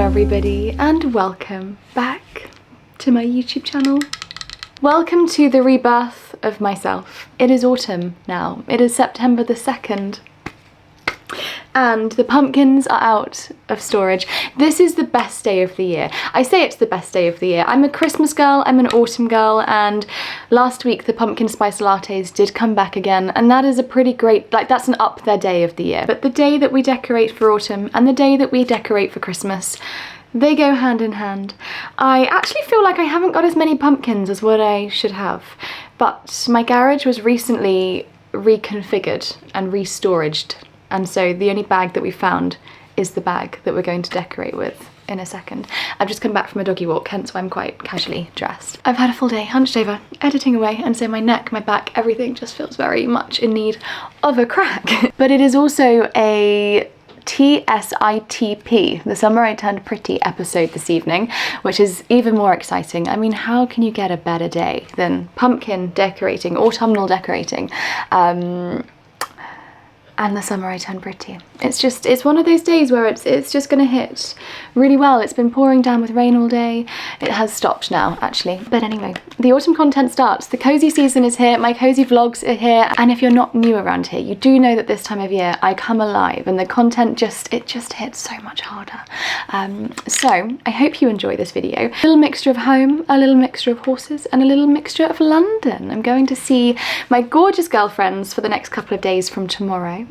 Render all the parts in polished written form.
everybody, and welcome back to my YouTube channel. Welcome to the rebirth of myself. It is autumn now. It is September the 2nd. And the pumpkins are out of storage. This is the best day of the year. I say it's the best day of the year. I'm a Christmas girl, I'm an autumn girl, and last week the pumpkin spice lattes did come back again, and that is a pretty great, like, that's an up there day of the year. But the day that we decorate for autumn and the day that we decorate for Christmas, they go hand in hand. I actually feel like I haven't got as many pumpkins as what I should have, but my garage was recently reconfigured and re-storaged. And so the only bag that we found is the bag that we're going to decorate with in a second. I've just come back from a doggy walk, hence why I'm quite casually dressed. I've had a full day, hunched over, editing away, and so my neck, my back, everything just feels very much in need of a crack. But it is also a TSITP, the Summer I Turned Pretty episode this evening, which is even more exciting. I mean, how can you get a better day than pumpkin decorating, autumnal decorating? And the Summer I Turned Pretty. It's one of those days where it's just gonna hit really well. It's been pouring down with rain all day. It has stopped now, actually. But anyway, the autumn content starts. The cozy season is here, my cozy vlogs are here, and if you're not new around here, you do know that this time of year I come alive and the content just hits so much harder. So I hope you enjoy this video. A little mixture of home, a little mixture of horses, and a little mixture of London. I'm going to see my gorgeous girlfriends for the next couple of days from tomorrow.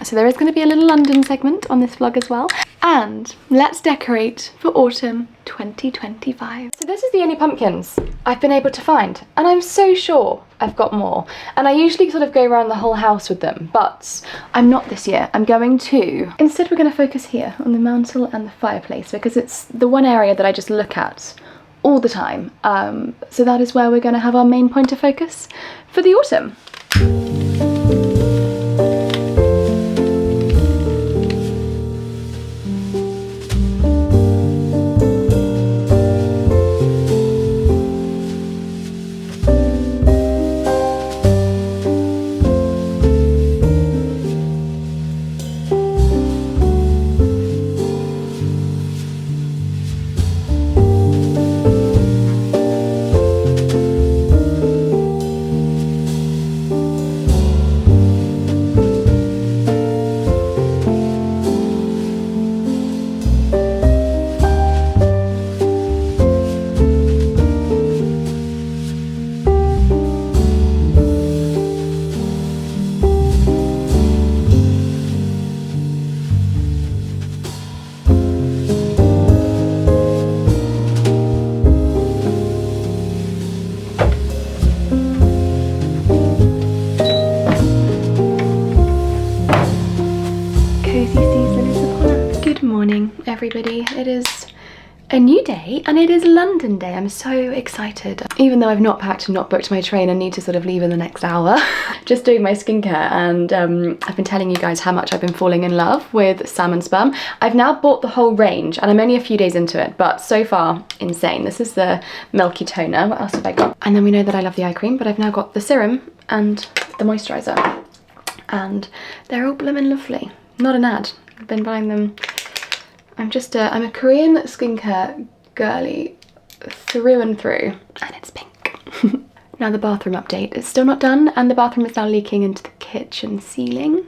So there is going to be a little London segment on this vlog as well. And let's decorate for autumn 2025. So this is the only pumpkins I've been able to find, and I'm so sure I've got more. And I usually sort of go around the whole house with them, but I'm not this year. I'm going to, instead we're going to focus here on the mantel and the fireplace, because it's the one area that I just look at all the time. So that is where we're going to have our main point of focus for the autumn. Everybody, it is a new day and it is London day. I'm so excited. Even though I've not packed and not booked my train and need to sort of leave in the next hour. Just doing my skincare, and I've been telling you guys how much I've been falling in love with Salmon Sperm. I've now bought the whole range and I'm only a few days into it, but so far insane. This is the Milky Toner. What else have I got? And then we know that I love the eye cream, but I've now got the serum and the moisturizer, and they're all blooming lovely. Not an ad. I've been buying them. I'm a Korean skincare girly through and through, and it's pink. Now the bathroom update is still not done, and the bathroom is now leaking into the kitchen ceiling.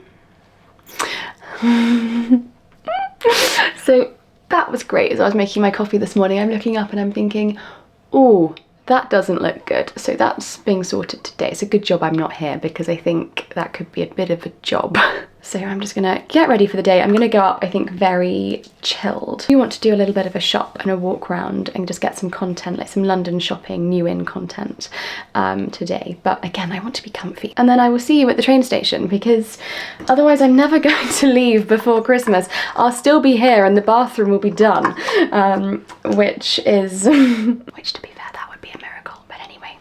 So that was great. As I was making my coffee this morning, I'm looking up and I'm thinking, oh, that doesn't look good. So that's being sorted today. It's a good job I'm not here, because I think that could be a bit of a job. So I'm just gonna get ready for the day. I'm gonna go up, I think, very chilled. I want to do a little bit of a shop and a walk around and just get some content, like some London shopping, new in content today. But again, I want to be comfy. And then I will see you at the train station, because otherwise I'm never going to leave before Christmas. I'll still be here and the bathroom will be done, which is, which to be fair, that would be a miracle. But anyway.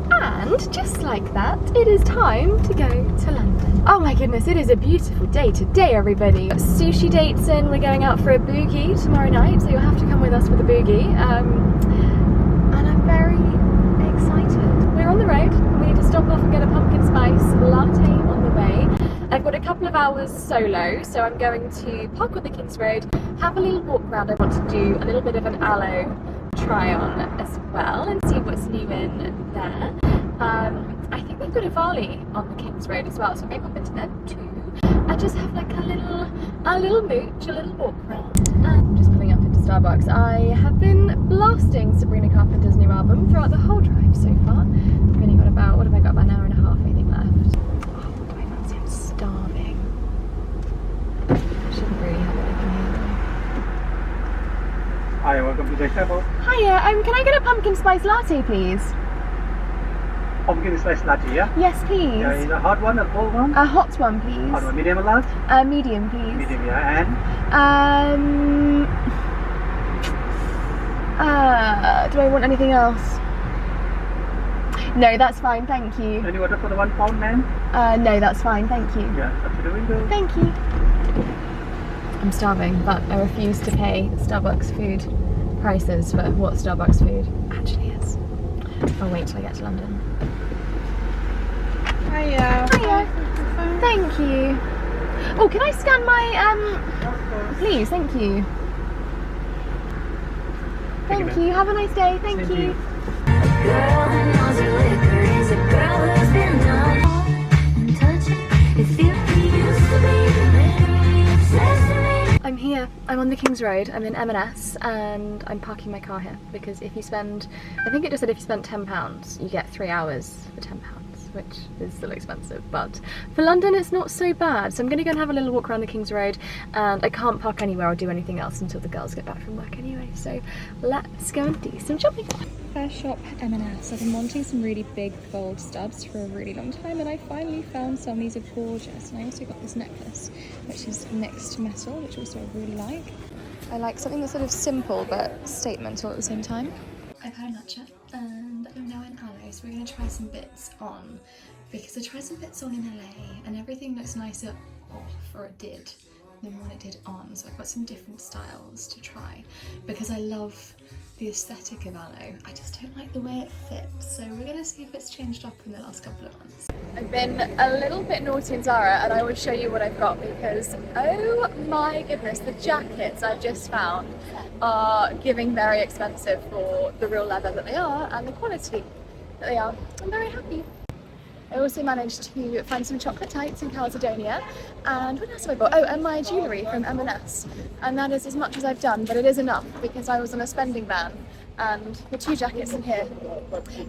And just like that, it is time to go to London. Oh my goodness, it is a beautiful day today, everybody. Sushi dates in, we're going out for a boogie tomorrow night, so you'll have to come with us for the boogie. And I'm very excited. We're on the road, we need to stop off and get a pumpkin spice latte on the way. I've got a couple of hours solo, so I'm going to park on the King's Road, have a little walk around. I want to do a little bit of an ALO try on as well and see what's new in there. I think they've got a Varley on the King's Road as well, so maybe I'll pop into them too. I just have like a little mooch, a little walk around. I'm just pulling up into Starbucks. I have been blasting Sabrina Carpenter's new album throughout the whole drive so far. I've only got about, what have I got, about an hour and a half I think left. Oh, what do I fancy? I'm starving. I shouldn't really have anything here though. Hi, welcome to the table. Hiya, can I get a pumpkin spice latte please? Pumpkin spice latte, yeah? Yes please. Yeah, is a hot one, a cold one? A hot one please. Hot one, medium or large? Medium please. Medium, yeah, and? Do I want anything else? No, that's fine, thank you. Any water for the £1, ma'am? No, that's fine, thank you. Yeah, up to the window. Thank you. I'm starving, but I refuse to pay Starbucks food prices for what Starbucks food actually is. I'll wait till I get to London. Hiya. Hiya. Thank you. Oh, can I scan my, please, thank you. Thank you, have a nice day, thank you. A girl who knows her liquor is a girl who's been known and touching. It feels he used to be literally obsessed with me. I'm here, I'm on the King's Road, I'm in M&S and I'm parking my car here because if you spend, I think it just said if you spend £10 you get 3 hours for £10, which is still expensive, but for London it's not so bad. So I'm going to go and have a little walk around the King's Road and I can't park anywhere or do anything else until the girls get back from work anyway, so let's go and do some shopping. First shop, M&S. I've been wanting some really big gold studs for a really long time and I finally found some. These are gorgeous, and I also got this necklace which is mixed metal, which also I really like. I like something that's sort of simple but statemental at the same time. I've had a matcha and I'm now in ALO, so we're going to try some bits on because I tried some bits on in LA and everything looks nicer off, or it did, than what it did on. So I've got some different styles to try because I love the aesthetic of ALO. I just don't like the way it fits, so we're going to see if it's changed up in the last couple of months. I've been a little bit naughty in Zara and I will show you what I've got because oh my goodness, the jackets I've just found are giving very expensive for the real leather that they are and the quality that they are. I'm very happy. I also managed to find some chocolate tights in Caledonia, and what else have I bought? Oh, and my jewellery from M&S, and that is as much as I've done, but it is enough because I was on a spending ban and the 2 jackets in here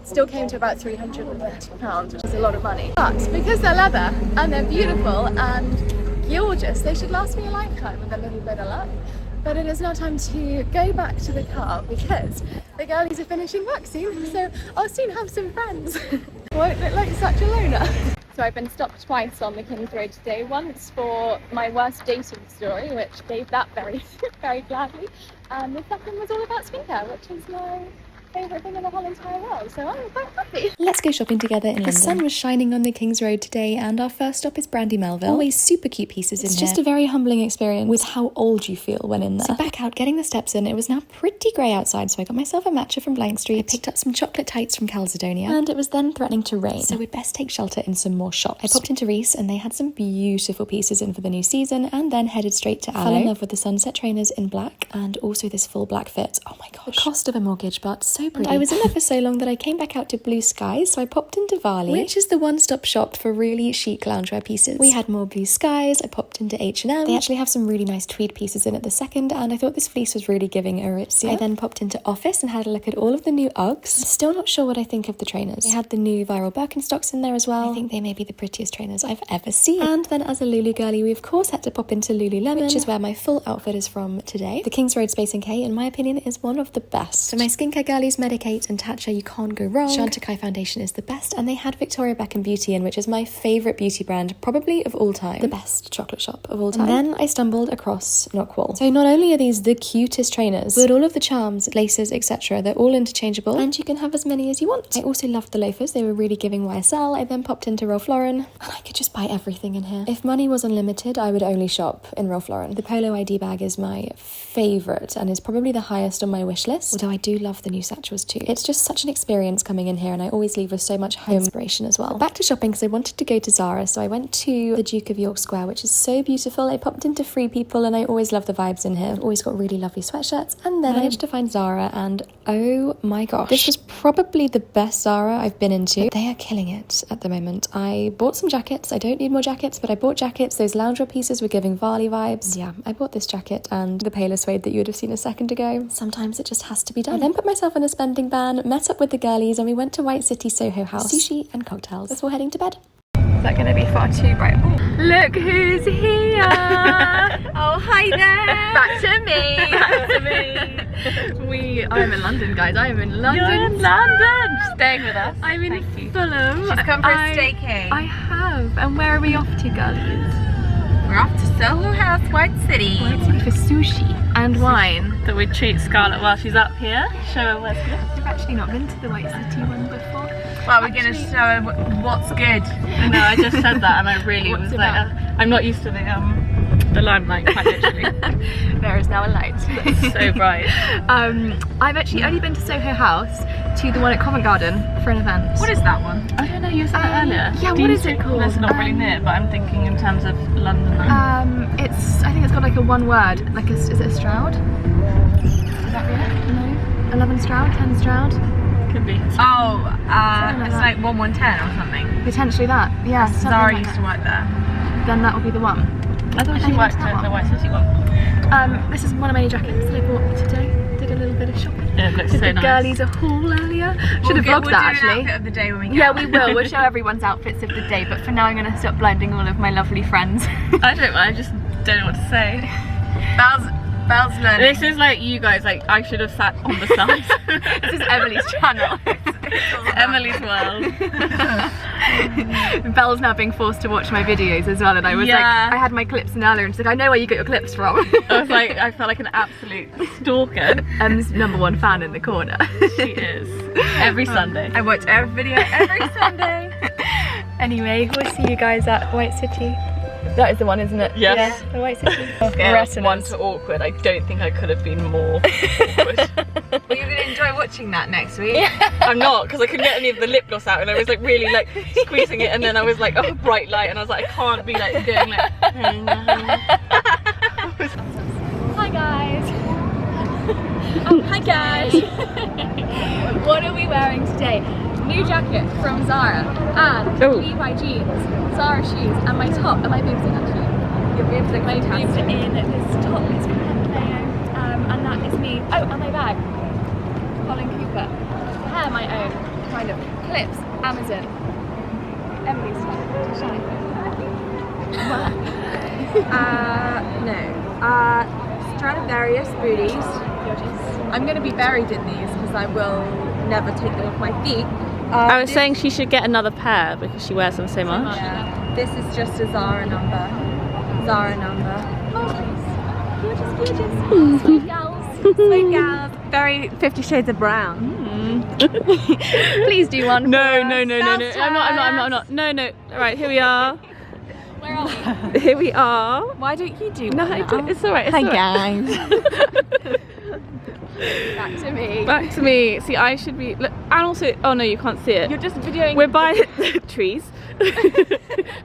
still came to about £330, which is a lot of money. But because they're leather and they're beautiful and gorgeous, they should last me a lifetime with a little bit of luck. But it is now time to go back to the car because the girlies are finishing work soon, so I'll soon have some friends. Won't look like such a loner. So I've been stopped twice on the King's Road today. Once for my worst dating story, which gave that very, very gladly. And the second was all about skincare, which is my favourite thing in the whole entire world, so I'm quite happy. Let's go shopping together in London. The sun was shining on the King's Road today and our first stop is Brandy Melville. Always super cute pieces in here. It's just a very humbling experience with how old you feel when in there. So back out, getting the steps in, it was now pretty grey outside, so I got myself a matcha from Blank Street. I picked up some chocolate tights from Caledonia and it was then threatening to rain, so we'd best take shelter in some more shops. I popped into Reiss and they had some beautiful pieces in for the new season and then headed straight to ALO. Fell in love with the sunset trainers in black and also this full black fit. Oh my gosh. The cost of a mortgage, but so pretty. I was in there for so long that I came back out to Blue Skies, so I popped into Varley, which is the one-stop shop for really chic loungewear pieces. We had more Blue Skies, I popped into H&M. They actually have some really nice tweed pieces in at the second, and I thought this fleece was really giving Aritzia. I then popped into Office and had a look at all of the new Uggs. I'm still not sure what I think of the trainers. They had the new viral Birkenstocks in there as well. I think they may be the prettiest trainers I've ever seen. And then as a Lulu girly, we of course had to pop into Lululemon, which is where my full outfit is from today. The King's Road Space NK, in my opinion, is one of the best. For my skincare girlies, Medicate and Tatcha, you can't go wrong. Chantecaille foundation is the best, and they had Victoria Beckham Beauty in, which is my favourite beauty brand, probably of all time. The best chocolate shop of all time. And then I stumbled across Knockwall. So not only are these the cutest trainers, but all of the charms, laces, etc., they're all interchangeable, and you can have as many as you want. I also loved the loafers, they were really giving YSL. I then popped into Ralph Lauren, and I could just buy everything in here. If money was unlimited, I would only shop in Ralph Lauren. The Polo ID bag is my favourite, and is probably the highest on my wish list, although I do love the new Satchels too. It's just such an experience coming in here, and I always leave with so much home inspiration as well. But back to shopping, because I wanted to go to Zara, so I went to the Duke of York Square, which is so beautiful. I popped into Free People, and I always love the vibes in here. I've always got really lovely sweatshirts, and then I managed to find Zara, and oh my gosh, this was probably the best Zara I've been into. They are killing it at the moment. I bought some jackets. I don't need more jackets, but I bought jackets. Those loungewear pieces were giving Varley vibes. Yeah, I bought this jacket and the paler suede that you would have seen a second ago. Sometimes it just has to be done. I then put myself in a spending ban, met up with the girlies, and we went to White City Soho House, sushi and cocktails before heading to bed. Is that going to be far too bright? Ooh. Look who's here! Oh, hi there! Back to me! Back to me! I'm in London, guys. I am in London. You're in London! Staying with us. I'm in Fulham. She's come for a staycay. I have. And where are we off to, girlies? We're off to Soho House, White City. White City for sushi and wine. That we treat Scarlet while she's up here. Show her what's good. I've actually not been to the White City one before. Well, we're going to show her what's good. No, I just said that and I really was like, I'm not used to the limelight, quite literally. There is now a light. It's so bright. I've actually only been to Soho House, to the one at Covent Garden for an event. What is that one? I don't know, you said that earlier. Yeah, what is it called? It's not really near, but I'm thinking in terms of London. I think it's got like a one word, like is it a Stroud? Is that real? No. 11 Stroud, 10 Stroud? Could be. Oh, it's like 1110 or something. Potentially that, yeah. Zara like used to work there. Then that will be the one. I thought she worked at the White City one. This is one of my new jackets that I bought today. Did a little bit of shopping. Yeah, it looks Did so the nice. girlies a haul earlier. Should have vlogged that actually. We'll do an outfit of the day when we get Yeah, out. we will. We'll show everyone's outfits of the day. But for now, I'm going to stop blinding all of my lovely friends. I just don't know what to say. Belle's learning. This is like you guys, like I should have sat on the side. This is Emily's channel. Emily's world. Belle's now being forced to watch my videos as well, and I was like, I had my clips in earlier, and she's like, I know where you get your clips from. I was like, I felt like an absolute stalker. Em's #1 fan in the corner. She is. Every Sunday. I watch every video every Sunday. Anyway, we'll see you guys at White City. That is the one, isn't it? Yes. Yeah, the White City. Scale 1 to awkward. I don't think I could have been more awkward. Well, you're going to enjoy watching that next week. I'm not, because I couldn't get any of the lip gloss out, and I was like really like squeezing it, and then I was like, oh, bright light, and I was like, I can't be like doing like. Hi guys. Oh, hi guys. What are we wearing today? New jacket from Zara and Levi jeans, Zara shoes, and my top. Are my boobs in actually? Your boobs look fantastic. My boobs are in this top. It's from Leo, and that is me. Oh, and my bag. Holland Cooper. Hair my own, kind of. Clips, Amazon. Emily's shine. No. Stradivarius booties. I'm going to be buried in these because I will never take them off my feet. I was saying she should get another pair because she wears them so much. Yeah. This is just a Zara number. Zara number. Gorgeous. Sweet gals. Sweet gals. Very 50 Shades of Brown. Please do one. No. I'm not. No. Alright, here we are. Where are we? Here we are. Why don't you do No, one? it's alright. Hi guys. Back to me. Back to me. See, I should be. Look, and also, oh no, you can't see it. You're just videoing. We're by trees.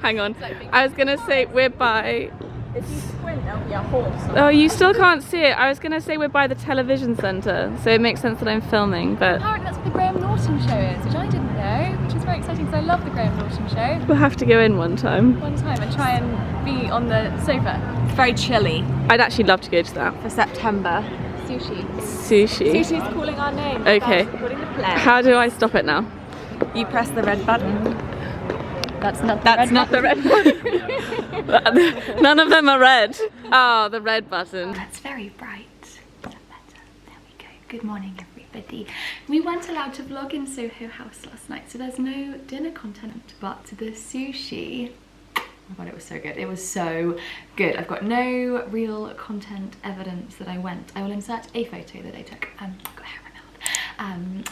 Hang on. I was gonna say we're by. If you squint, there'll be a horse. Oh, you still can't see it. I was gonna say we're by the television centre, so it makes sense that I'm filming. But apparently that's what the Graham Norton show is, which I didn't know, which is very exciting because I love the Graham Norton show. we'll have to go in one time. One time and try and be on the sofa. It's very chilly I'd actually love to go to that. for September. Sushi. Sushi. Sushi's calling our name. Okay. According to plan. How do I stop it now? You press the red button. That's not the red button. None of them are red. Oh, the red button. That's very bright. Is that better? There we go. Good morning, everybody. We weren't allowed to vlog in Soho House last night, so there's no dinner content, but the sushi. Oh my god, it was so good. It was so good. I've got no real content evidence that I went. I will insert a photo that I took. I've got hair in my mouth.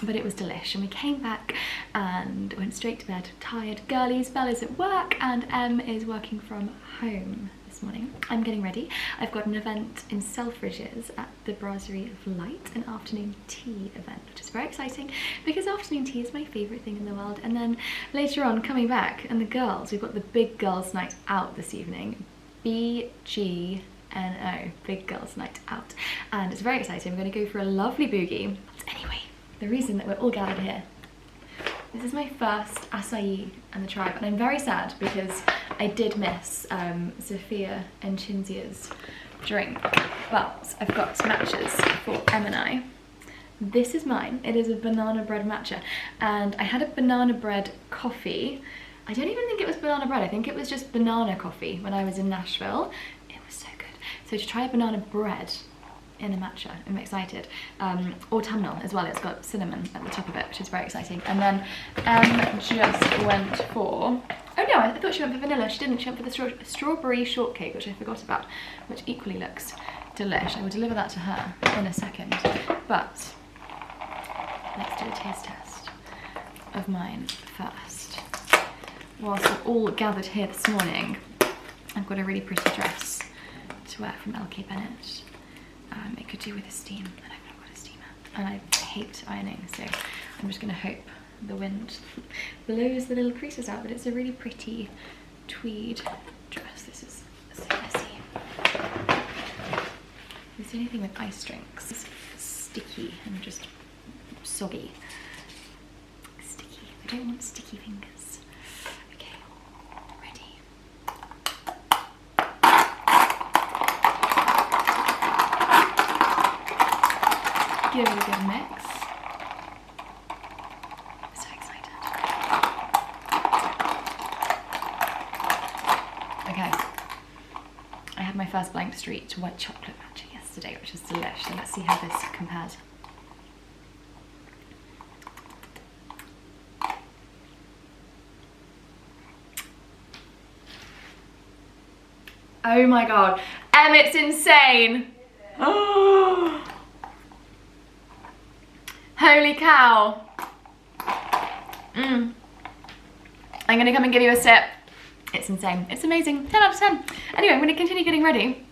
But it was delish, and we came back and went straight to bed, tired. Girlies, Bella's at work, and Em is working from home this this morning. I'm getting ready. I've got an event in Selfridges at the Brasserie of Light, an afternoon tea event, which is very exciting because afternoon tea is my favourite thing in the world. And then later on, coming back, and the girls, we've got the big girls' night out this evening. BGNO, big girls' night out. And it's very exciting. We're going to go for a lovely boogie. Anyway, the reason that we're all gathered here, this is my first acai and the tribe, and I'm very sad because I did miss Sophia and Chinzia's drink, but I've got matchas for Em and I. This is mine. It is a banana bread matcha, and I had a banana bread coffee. I don't even think it was banana bread, I think it was just banana coffee when I was in Nashville. It was so good. So to try a banana bread in a matcha, I'm excited. Autumnal as well, it's got cinnamon at the top of it, which is very exciting. And then just went for, oh no, I thought she went for vanilla. She didn't, she went for the strawberry shortcake, which I forgot about, which equally looks delish. I will deliver that to her in a second. But let's do a taste test of mine first. Whilst we're all gathered here this morning, I've got a really pretty dress to wear from LK Bennett. It could do with a steam, and I've not got a steamer, and I hate ironing, so I'm just going to hope the wind blows the little creases out. But it's a really pretty tweed dress. This is so messy. It's the only thing with ice drinks. It's sticky and just soggy. Sticky. I don't want sticky fingers. Okay, ready. Give it a good mix. I'm so excited. Okay. I had my first blank street white chocolate matcha yesterday, which was delish. So let's see how this compares. Oh my god. It's insane. Oh. Holy cow. I'm gonna come and give you a sip. It's insane. It's amazing. 10 out of 10. Anyway, I'm gonna continue getting ready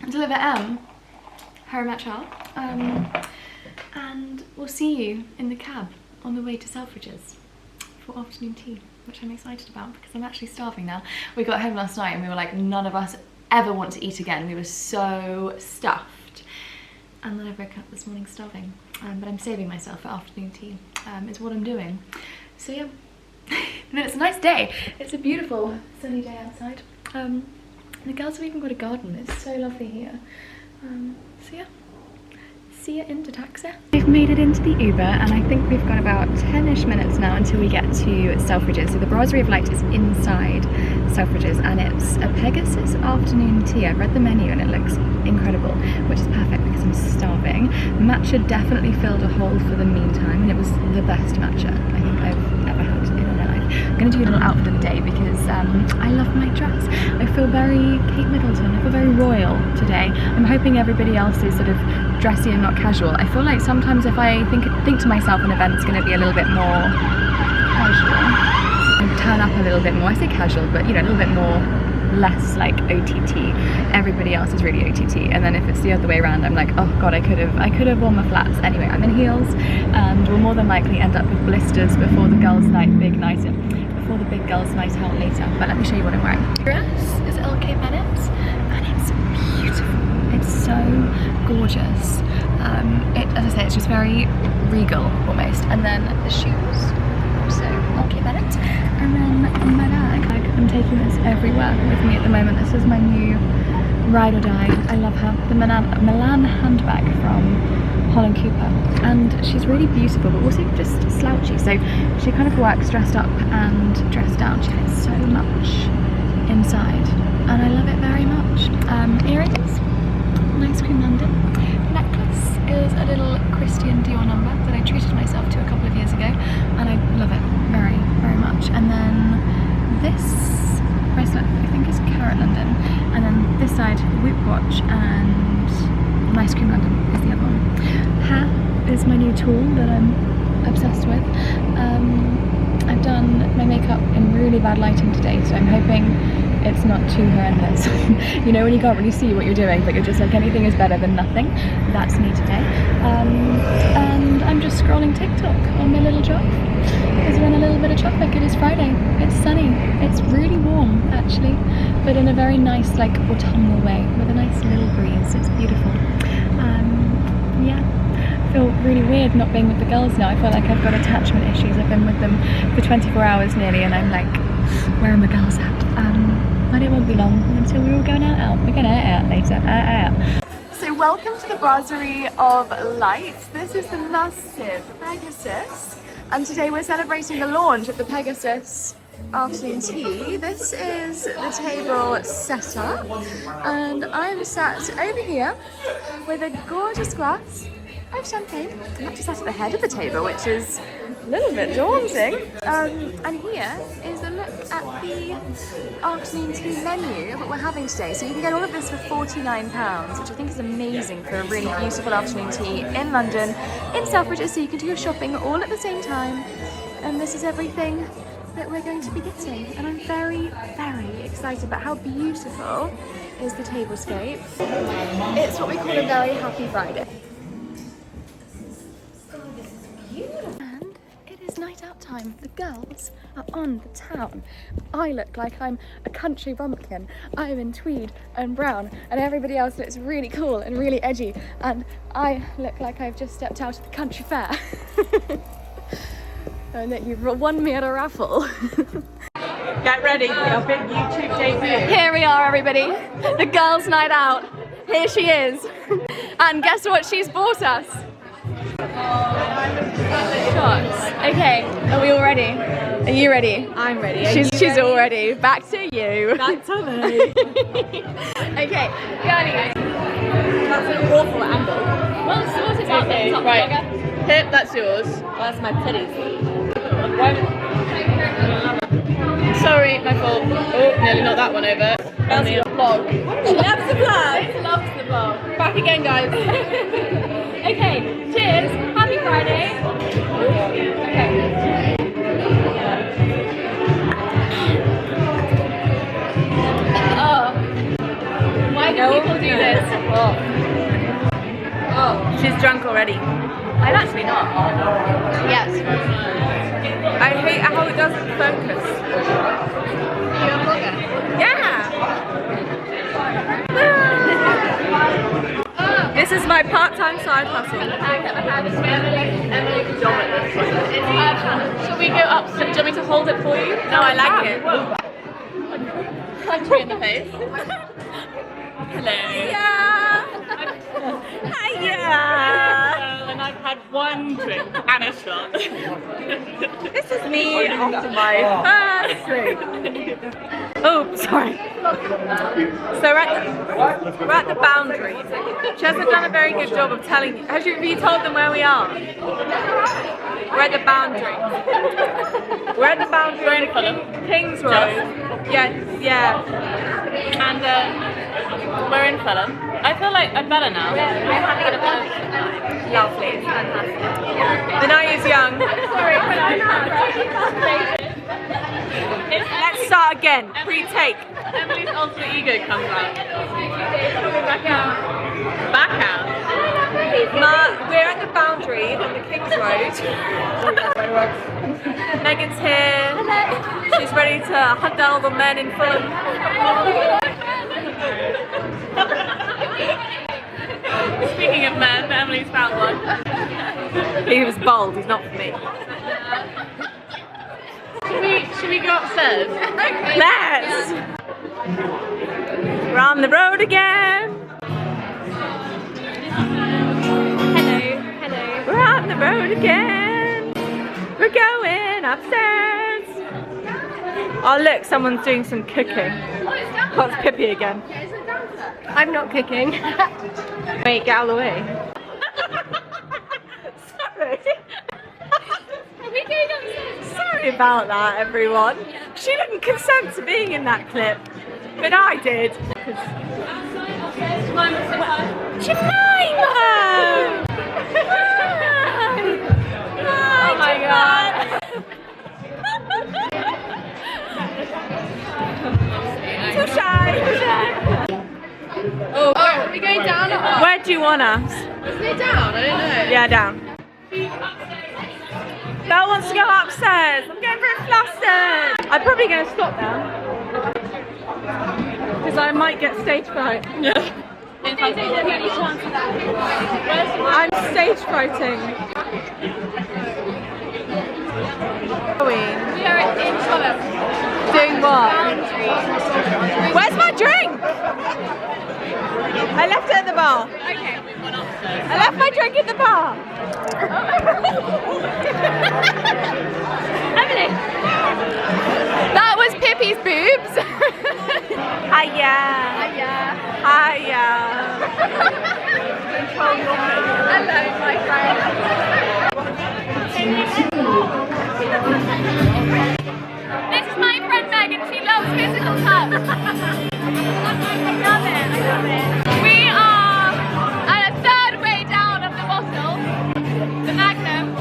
and deliver her matcha. And we'll see you in the cab on the way to Selfridges for afternoon tea, which I'm excited about because I'm actually starving now. We got home last night and we were like, none of us ever want to eat again. We were so stuffed. And then I woke up this morning starving. But I'm saving myself for afternoon tea, is what I'm doing. So yeah, and it's a nice day. It's a beautiful sunny day outside. The girls have even got a garden. It's so lovely here. So yeah, see you in the taxi. We've made it into the Uber, and I think we've got about 10-ish minutes now until we get to Selfridges. So the Brasserie of Light is inside Selfridges, and it's a Pegasus afternoon tea. I've read the menu and it looks incredible, which is perfect because I'm starving. Matcha definitely filled a hole for the meantime, and it was the best matcha I think I've ever had in my life. I'm going to do a little outfit of the day because I love my dress. I feel very Kate Middleton, I feel very royal today. I'm hoping everybody else is sort of dressy and not casual. I feel like sometimes if I think to myself an event's going to be a little bit more casual, and turn up a little bit more, I say casual, but you know, a little bit more, less like OTT. Everybody else is really OTT, and then if it's the other way around, I'm like, oh god, I could have worn my flats. Anyway, I'm in heels, and we'll more than likely end up with blisters before the girls' night, before the big girls' night out later. But let me show you what I'm wearing. Dress is LK Bennett, and it's beautiful. It's so gorgeous. As I say, it's just very regal almost. And then the shoes, so LK Bennett, and then my bag. I'm taking this everywhere with me at the moment. This is my new ride or die. I love her. The Milan handbag from Holland Cooper, and she's really beautiful but also just slouchy, so she kind of works dressed up and dressed down. She fits so much inside and I love it very much. Earrings, Nice Cream London. Necklace is a little Christian Dior number that I treated myself to a couple of years ago, and I love it very, very much. And then this bracelet I think is Carrot London, and then this side Whoop watch and Nice Cream London is the other one. Hair is my new tool that I'm obsessed with. I've done my makeup in really bad lighting today, so I'm hoping it's not too horrendous. You know when you can't really see what you're doing, but you're just like, anything is better than nothing. That's me today. And I'm just scrolling TikTok on my little drive because we're in a little bit of traffic. It is Friday, it's sunny, it's really warm actually, but in a very nice like autumnal way with a nice little breeze. It's beautiful. Yeah, I feel really weird not being with the girls now. I feel like I've got attachment issues. I've been with them for 24 hours nearly and I'm like, where are my girls at? But it won't be long until we're all going out. We're going out later. Out. So welcome to the Brasserie of Lights. This is the massive Pegasus, and today we're celebrating the launch of the Pegasus afternoon tea. This is the table set up, and I'm sat over here with a gorgeous glass of champagne. I'm actually sat at the head of the table, which is a little bit daunting. And here is a look at the afternoon tea menu that we're having today. So you can get all of this for £49, which I think is amazing for a really beautiful afternoon tea in London, in Selfridges, so you can do your shopping all at the same time. And this is everything that we're going to be getting. And I'm very, very excited about how beautiful is the tablescape. It's what we call a very happy Friday. Night out time. The girls are on the town. I look like I'm a country bumpkin. I'm in tweed and brown, and everybody else looks really cool and really edgy, and I look like I've just stepped out of the country fair. And that you've won me at a raffle. Get ready for your big YouTube debut. Here we are, everybody. The girls' night out. Here she is. And guess what she's bought us? Shots. Okay, are we all ready? Are you ready? I'm ready. She's all ready. Back to you. Back to me. Okay, girlies. That's an awful angle. Well, sort it out then. Top right. blogger. Hip, that's yours. Oh, that's my titties. Sorry, my fault. Oh, nearly knocked that one over. That's your vlog. She loves the vlog. She loves the vlog. Back again, guys. Okay, cheers. Happy Friday. Okay. Oh. Why do people do this? Oh, she's drunk already. I'm actually not. Yes. I hate how it doesn't focus. You're a vlogger? Yeah. This is my part-time side hustle. Shall we go up? Do you want me to hold it for you? No, I like it. Punch me in the face. Hello. Yeah. Hiya. And I've had one drink and a shot. This is me after my first drink. Oh, sorry. So we're at the boundary. She hasn't done a very good job of telling you. Have you told them where we are? We're at the boundary. We're at the boundary. We're in Fulham. King's Road. Yeah. And we're in Fulham. I feel like I'm better now. We're having a bit of Lovely. It's fantastic. The night is young. Let's start again. Pre-take. Emily's ultimate ego comes out. Back out. We're at the boundary on the King's Road. Megan's here. She's ready to hunt down all the men in Fulham. Speaking of men, Emily's found one. He was bold. He's not for me. Should we go upstairs? Let's! We're on the road again. Hello. We're on the road again. We're going upstairs. Oh look, someone's doing some cooking. Oh, it's Pippi again. I'm not cooking. Wait, get out of the way. Sorry. Are we going upstairs? Sorry about that, everyone. She didn't consent to being in that clip, but I did. Jemima! Hi, Oh my God. So Where do you want us? Is it down? I don't know. Yeah, down. Belle wants to go upstairs. I'm getting very flustered. I'm probably going to stop now. Because I might get stage fright. Yeah. I'm stage frighting. We are in Fulham. Doing what? Where's my drink? I left it at the bar. Okay. I left my drink at the bar. Emily. That was Pippi's boobs. Hiya. Hiya. Hello, my friend. This is my friend Megan. She loves physical touch. I love it. We are at a third way down of the bottle, the Magnum.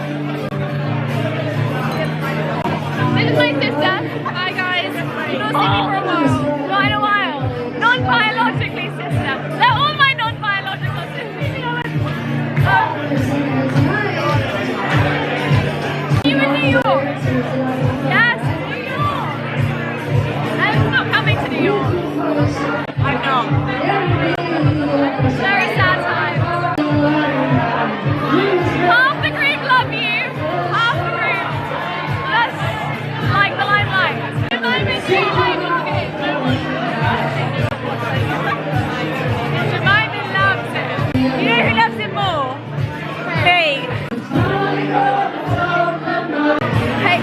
This is my sister. Hi guys. You've not seen me for a while. Not in a while. Non-biologically sister. They're all my non-biological sisters. You in New York? Yes, New York. I'm not coming to New York. I'm not. Very sad times. Half the group love you. Half the group less like the limelight. Jemima loves it. You know who loves it more? Me. Hey,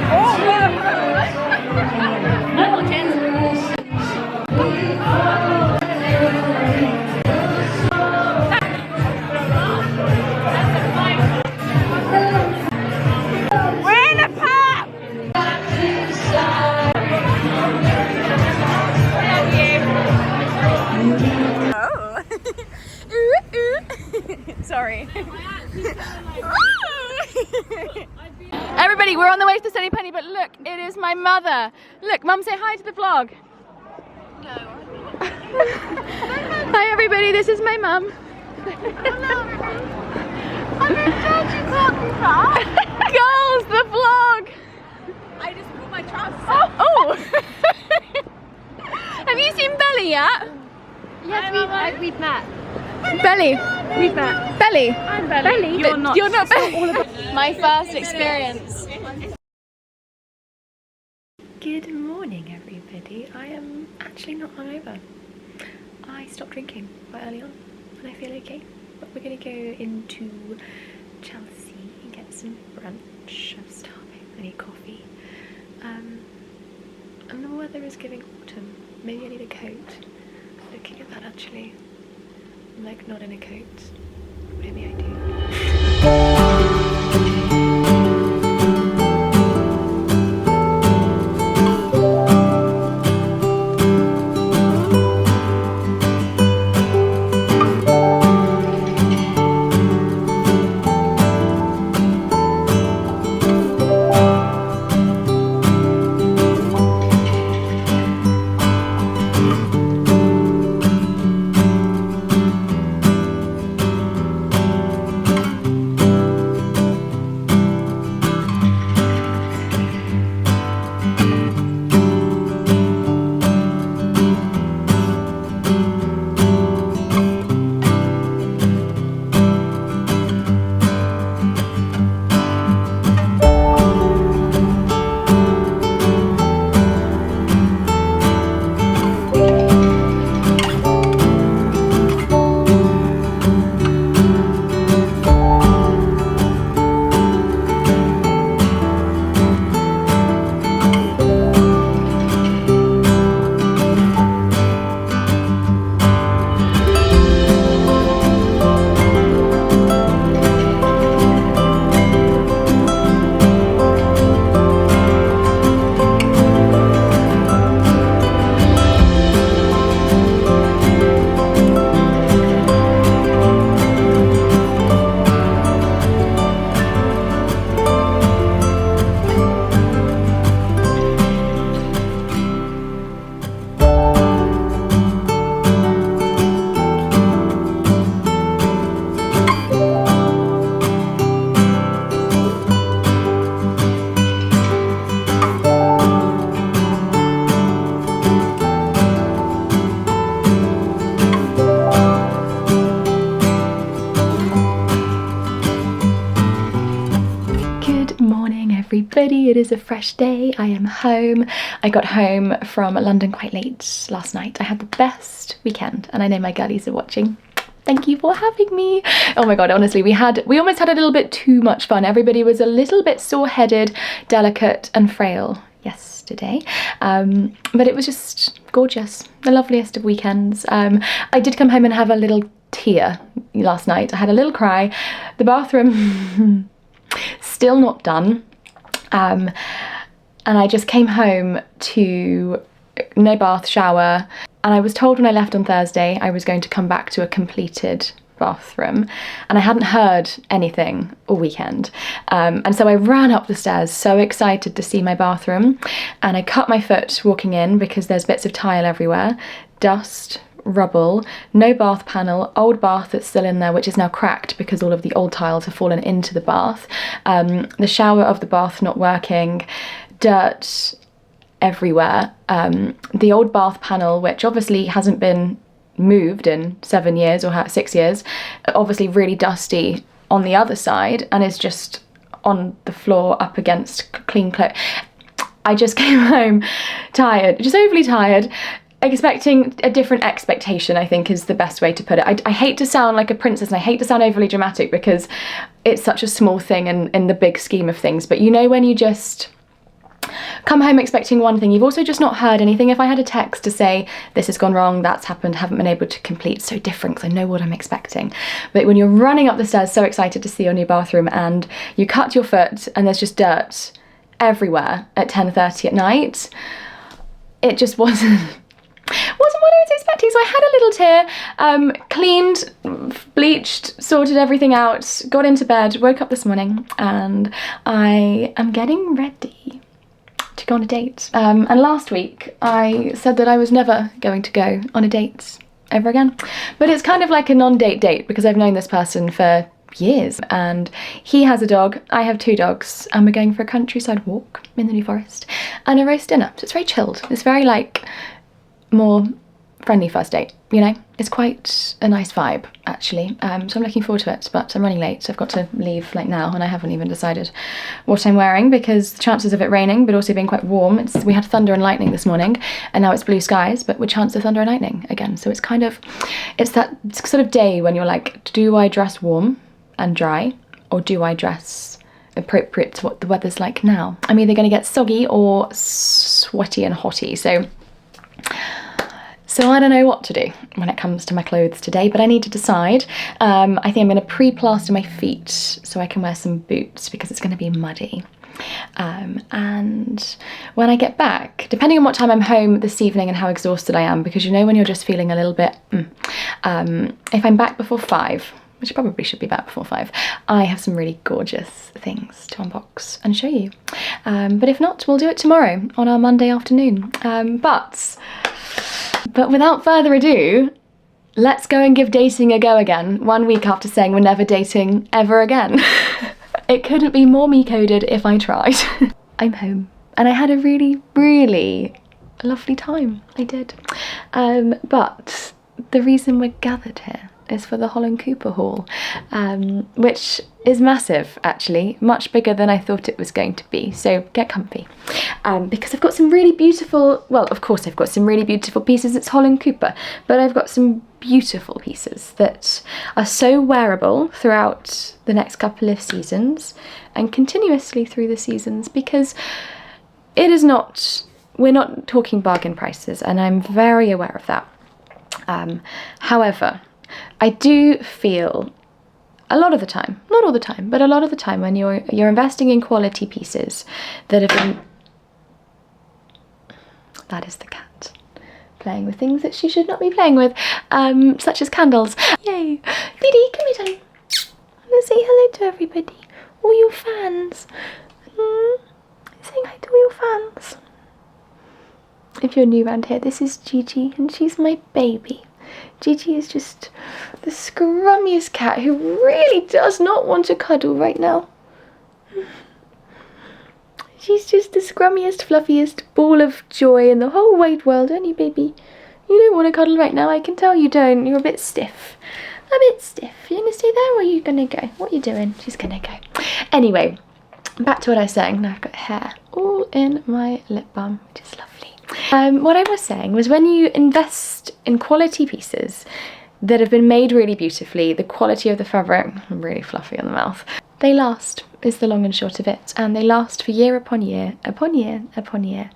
we're in a pub! Oh. Sorry. Everybody, we're on the way to the Sunny Penny, but look, it is my mother. Look, Mum, say hi to the vlog. Hi everybody, this is my mum. Girls, the vlog. I just put my trousers Oh. Have you seen Belly yet? Yes, we've met. Belly. We've met. Belly. I'm Belly. You're not. You're not Belly. My first experience. Good morning, everybody. I am actually not hungover. I stopped drinking quite early on, and I feel okay. But we're gonna go into Chelsea and get some brunch. I'm starving. I need coffee. And the weather is giving autumn. Maybe I need a coat. Looking at that, actually, I'm like not in a coat. Maybe I do. everybody. It is a fresh day. I am home. I got home from London quite late last night. I had the best weekend, and I know my girlies are watching. Thank you for having me. Oh my god, honestly, we almost had a little bit too much fun. Everybody was a little bit sore-headed, delicate and frail yesterday, but it was just gorgeous. The loveliest of weekends. I did come home and have a little tear last night. I had a little cry. The bathroom still not done, and I just came home to no bath, shower, and I was told when I left on Thursday I was going to come back to a completed bathroom, and I hadn't heard anything all weekend, and so I ran up the stairs so excited to see my bathroom, and I cut my foot walking in because there's bits of tile everywhere, dust, rubble, no bath panel, old bath that's still in there which is now cracked because all of the old tiles have fallen into the bath, the shower of the bath not working, dirt everywhere, the old bath panel, which obviously hasn't been moved in 7 years or 6 years, obviously really dusty on the other side and is just on the floor up against clean clothes. I just came home tired, just overly tired, expecting a different expectation, I think is the best way to put it. I hate to sound like a princess and I hate to sound overly dramatic because it's such a small thing in the big scheme of things, but you know when you just come home expecting one thing, you've also just not heard anything. If I had a text to say this has gone wrong, that's happened, haven't been able to complete, so different because I know what I'm expecting. But when you're running up the stairs so excited to see your new bathroom and you cut your foot and there's just dirt everywhere at 10:30 at night, it just wasn't what I was expecting. So I had a little tear, cleaned, bleached, sorted everything out, got into bed, woke up this morning, and I am getting ready to go on a date. And last week I said that I was never going to go on a date ever again, but it's kind of like a non-date date because I've known this person for years and he has a dog, I have 2 dogs, and we're going for a countryside walk in the New Forest and a roast dinner. So it's very chilled. It's very like more friendly first date, you know? It's quite a nice vibe actually, so I'm looking forward to it, but I'm running late, so I've got to leave like now and I haven't even decided what I'm wearing because the chances of it raining but also being quite warm, we had thunder and lightning this morning and now it's blue skies but with chance of thunder and lightning again, so it's that sort of day when you're like, do I dress warm and dry or do I dress appropriate to what the weather's like now? I'm either going to get soggy or sweaty and hotty, so I don't know what to do when it comes to my clothes today, but I need to decide. I think I'm going to pre-plaster my feet so I can wear some boots because it's going to be muddy. And when I get back, depending on what time I'm home this evening and how exhausted I am, because you know when you're just feeling a little bit, if I'm back before 5, which I probably should be back before 5, I have some really gorgeous things to unbox and show you. But if not, we'll do it tomorrow on our Monday afternoon. But without further ado, let's go and give dating a go again, 1 week after saying we're never dating ever again. It couldn't be more me-coded if I tried. I'm home and I had a really, really lovely time. I did. But the reason we're gathered here is for the Holland Cooper haul, which is massive actually, much bigger than I thought it was going to be, so get comfy, because I've got some really beautiful, well of course I've got some really beautiful pieces, it's Holland Cooper, but I've got some beautiful pieces that are so wearable throughout the next couple of seasons and continuously through the seasons, because it is not, we're not talking bargain prices and I'm very aware of that. However, I do feel a lot of the time, not all the time, but a lot of the time when you're investing in quality pieces that have been... That is the cat playing with things that she should not be playing with, such as candles. Yay! Didi, come here, darling. Let's say hello to everybody, all your fans. Saying hi to all your fans. If you're new around here, this is Gigi and she's my baby. Gigi is just the scrummiest cat who really does not want to cuddle right now. She's just the scrummiest, fluffiest ball of joy in the whole wide world, aren't you, baby? You don't want to cuddle right now, I can tell you don't. You're a bit stiff. A bit stiff. You're going to stay there or are you going to go? What are you doing? She's going to go. Anyway, back to what I was saying. Now I've got hair all in my lip balm, which is lovely. What I was saying was, when you invest in quality pieces that have been made really beautifully, the quality of the fabric, really fluffy on the mouth, they last, is the long and short of it, and they last for year upon year, upon year, upon year.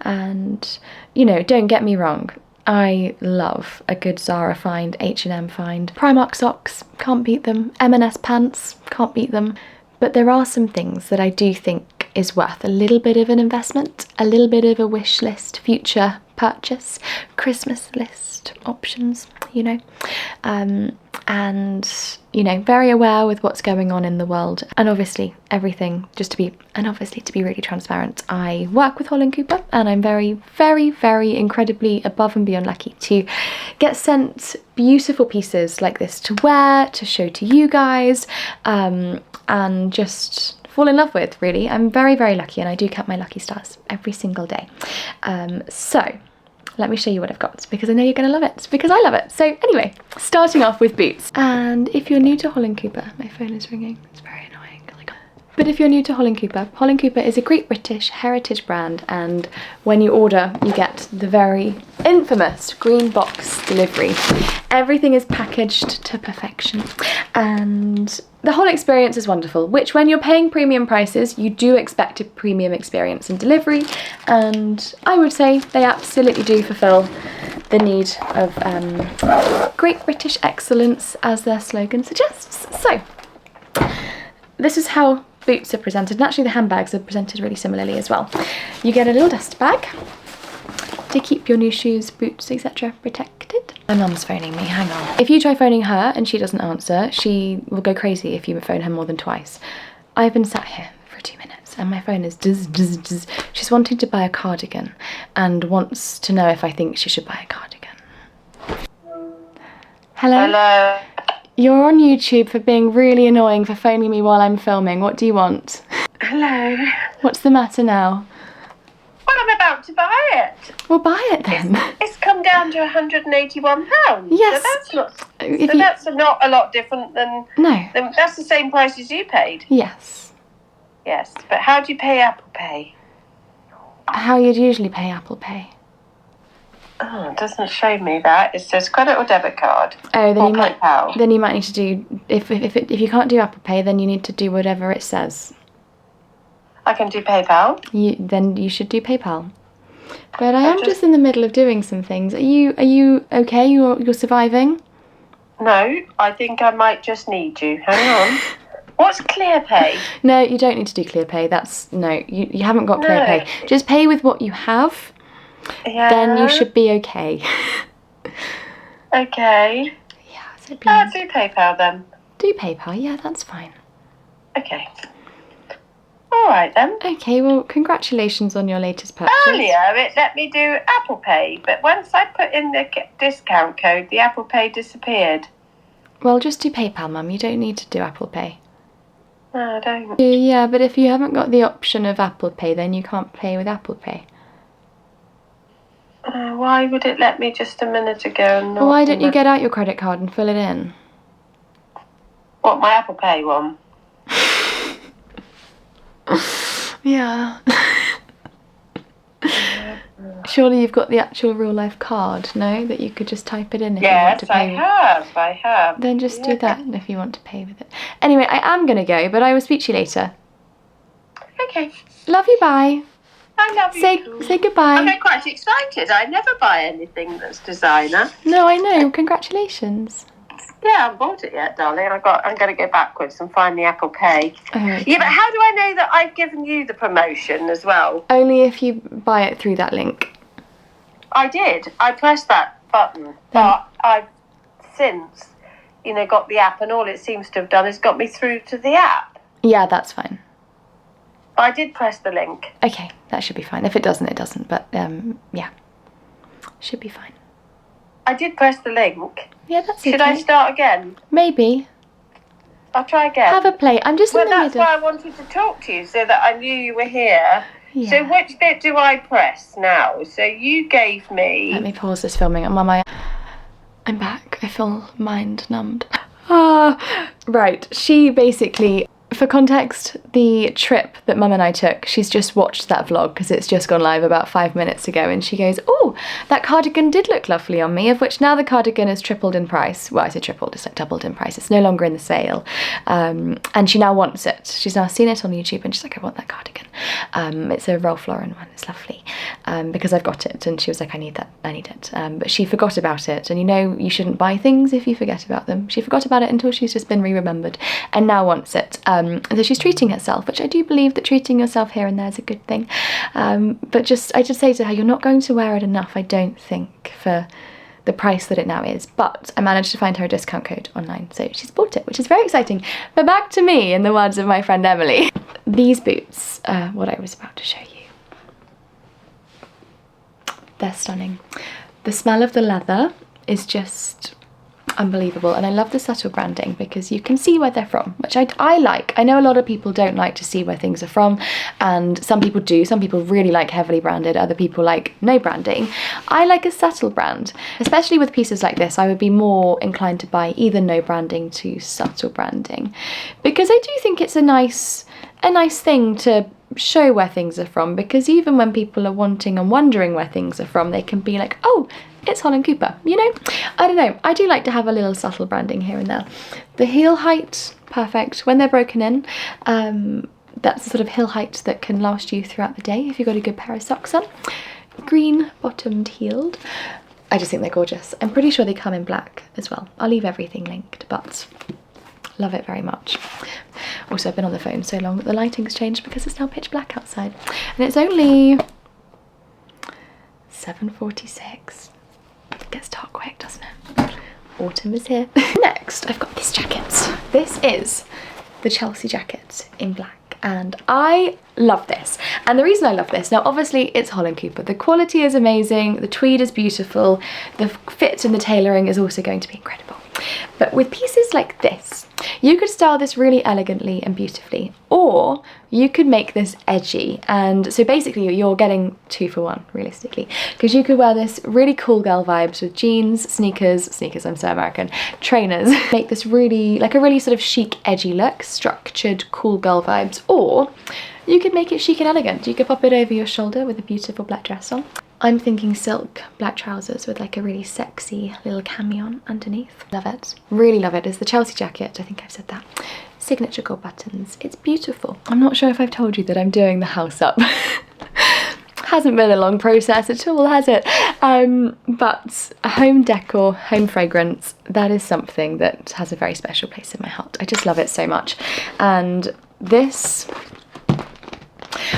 And, you know, don't get me wrong, I love a good Zara find, H&M find. Primark socks, can't beat them. M&S pants, can't beat them. But there are some things that I do think is worth a little bit of an investment, a little bit of a wish list, future purchase, Christmas list options, you know. And, you know, very aware with what's going on in the world. And obviously everything, obviously to be really transparent, I work with Holland Cooper, and I'm very, very, very incredibly above and beyond lucky to get sent beautiful pieces like this to wear, to show to you guys, and just fall in love with, really. I'm very, very lucky, and I do count my lucky stars every single day. So let me show you what I've got, because I know you're going to love it, because I love it. So anyway, starting off with boots. And if you're new to Holland Cooper, my phone is ringing, it's very annoying. But if you're new to Holland Cooper is a great British heritage brand, and when you order, you get the very infamous green box delivery. Everything is packaged to perfection, and the whole experience is wonderful, which, when you're paying premium prices, you do expect a premium experience in delivery, and I would say they absolutely do fulfill the need of great British excellence, as their slogan suggests. So this is how boots are presented, and actually the handbags are presented really similarly as well. You get a little dust bag to keep your new shoes, boots, etc. protected. My mum's phoning me, hang on. If you try phoning her and she doesn't answer, she will go crazy if you phone her more than twice. I've been sat here for 2 minutes and my phone is dizz, dizz, dizz. She's wanting to buy a cardigan and wants to know if I think she should buy a cardigan. Hello? Hello. You're on YouTube for being really annoying for phoning me while I'm filming. What do you want? Hello. What's the matter now? Well, I'm about to buy it. Well, buy it then. It's come down to £181. Yes. So that's not a lot different than... No. That's the same price as you paid. Yes. Yes, but how do you pay Apple Pay? How you'd usually pay Apple Pay. Oh, it doesn't show me that. It says credit or debit card. Oh, then or you PayPal. might. Then you might need to do. If you can't do Apple Pay, then you need to do whatever it says. I can do PayPal. Then you should do PayPal. But I am just in the middle of doing some things. Are you okay? You're surviving? No, I think I might just need you. Hang on. What's ClearPay? No, you don't need to do ClearPay. You haven't got ClearPay. Just pay with what you have. Yeah. Then you should be okay. Okay. Yeah, so please. I'll do PayPal then. Do PayPal, yeah, that's fine. Okay. All right then. Okay, well, congratulations on your latest purchase. Earlier, it let me do Apple Pay, but once I put in the discount code, the Apple Pay disappeared. Well, just do PayPal, Mum. You don't need to do Apple Pay. No, I don't. Yeah, but if you haven't got the option of Apple Pay, then you can't pay with Apple Pay. Why would it let me just a minute ago? And not Why don't you get out your credit card and fill it in? What, my Apple Pay one? Yeah. Surely you've got the actual real life card, no? That you could just type it in if you want to pay. Yes, I have. Then just do that if you want to pay with it. Anyway, I am going to go, but I will speak to you later. Okay. Love you, bye. I love you. Say goodbye. I'm quite excited. I never buy anything that's designer. No, I know. Congratulations. Yeah, I haven't bought it yet, darling. I'm going to go backwards and find the Apple Pay. Okay. Yeah, but how do I know that I've given you the promotion as well? Only if you buy it through that link. I did. I pressed that button, but I've since, got the app, and all it seems to have done is got me through to the app. Yeah, that's fine. I did press the link. Okay, that should be fine. If it doesn't, it doesn't. But yeah, should be fine. I did press the link. Yeah, that's okay. Should I start again? Maybe. I'll try again. Have a play. I'm just in the middle. That's why I wanted to talk to you, so that I knew you were here. Yeah. So which bit do I press now? So you gave me... Let me pause this filming. Mum, I'm back. I feel mind numbed. Right. She basically For context, the trip that Mum and I took, she's just watched that vlog because it's just gone live about 5 minutes ago, and she goes, oh, that cardigan did look lovely on me, of which now the cardigan has tripled in price. Well, I say tripled, it's like doubled in price. It's no longer in the sale. And she now wants it. She's now seen it on YouTube and she's like, I want that cardigan. It's a Ralph Lauren one, it's lovely. Because I've got it, and she was like, I need it. But she forgot about it, and you know, you shouldn't buy things if you forget about them. She forgot about it until she's just been re-remembered and now wants it. And so she's treating herself, which I do believe that treating yourself here and there is a good thing. But I just say to her, you're not going to wear it enough, I don't think, for the price that it now is. But I managed to find her a discount code online, so she's bought it, which is very exciting. But back to me, in the words of my friend Emily. These boots are what I was about to show you. They're stunning. The smell of the leather is just unbelievable, and I love the subtle branding because you can see where they're from, which I like. I know a lot of people don't like to see where things are from, and some people do. Some people really like heavily branded, other people like no branding. I like a subtle brand, especially with pieces like this. I would be more inclined to buy either no branding to subtle branding, because I do think it's a nice thing to show where things are from, because even when people are wanting and wondering where things are from, they can be like, oh, it's Holland Cooper, you know? I don't know, I do like to have a little subtle branding here and there. The heel height, perfect. When they're broken in, that's the sort of heel height that can last you throughout the day if you've got a good pair of socks on. Green bottomed heeled. I just think they're gorgeous. I'm pretty sure they come in black as well. I'll leave everything linked, but love it very much. Also, I've been on the phone so long that the lighting's changed because it's now pitch black outside, and it's only 7:46. It gets dark quick, doesn't it? Autumn is here. Next, I've got this jacket. This is the Chelsea jacket in black, and I love this. And the reason I love this, now obviously it's Holland Cooper. The quality is amazing, the tweed is beautiful, the fit and the tailoring is also going to be incredible. But with pieces like this, you could style this really elegantly and beautifully, or you could make this edgy. And so basically you're getting 2 for 1 realistically, because you could wear this really cool girl vibes with jeans, sneakers, I'm so American, trainers. Make this really, like a really sort of chic, edgy look, structured, cool girl vibes, or you could make it chic and elegant. You could pop it over your shoulder with a beautiful black dress on. I'm thinking silk black trousers with like a really sexy little cami underneath. Love it, really love it. It's the Chelsea jacket, I think I've said that. Signature gold buttons, it's beautiful. I'm not sure if I've told you that I'm doing the house up. Hasn't been a long process at all, has it? But a home decor, home fragrance, that is something that has a very special place in my heart. I just love it so much. And this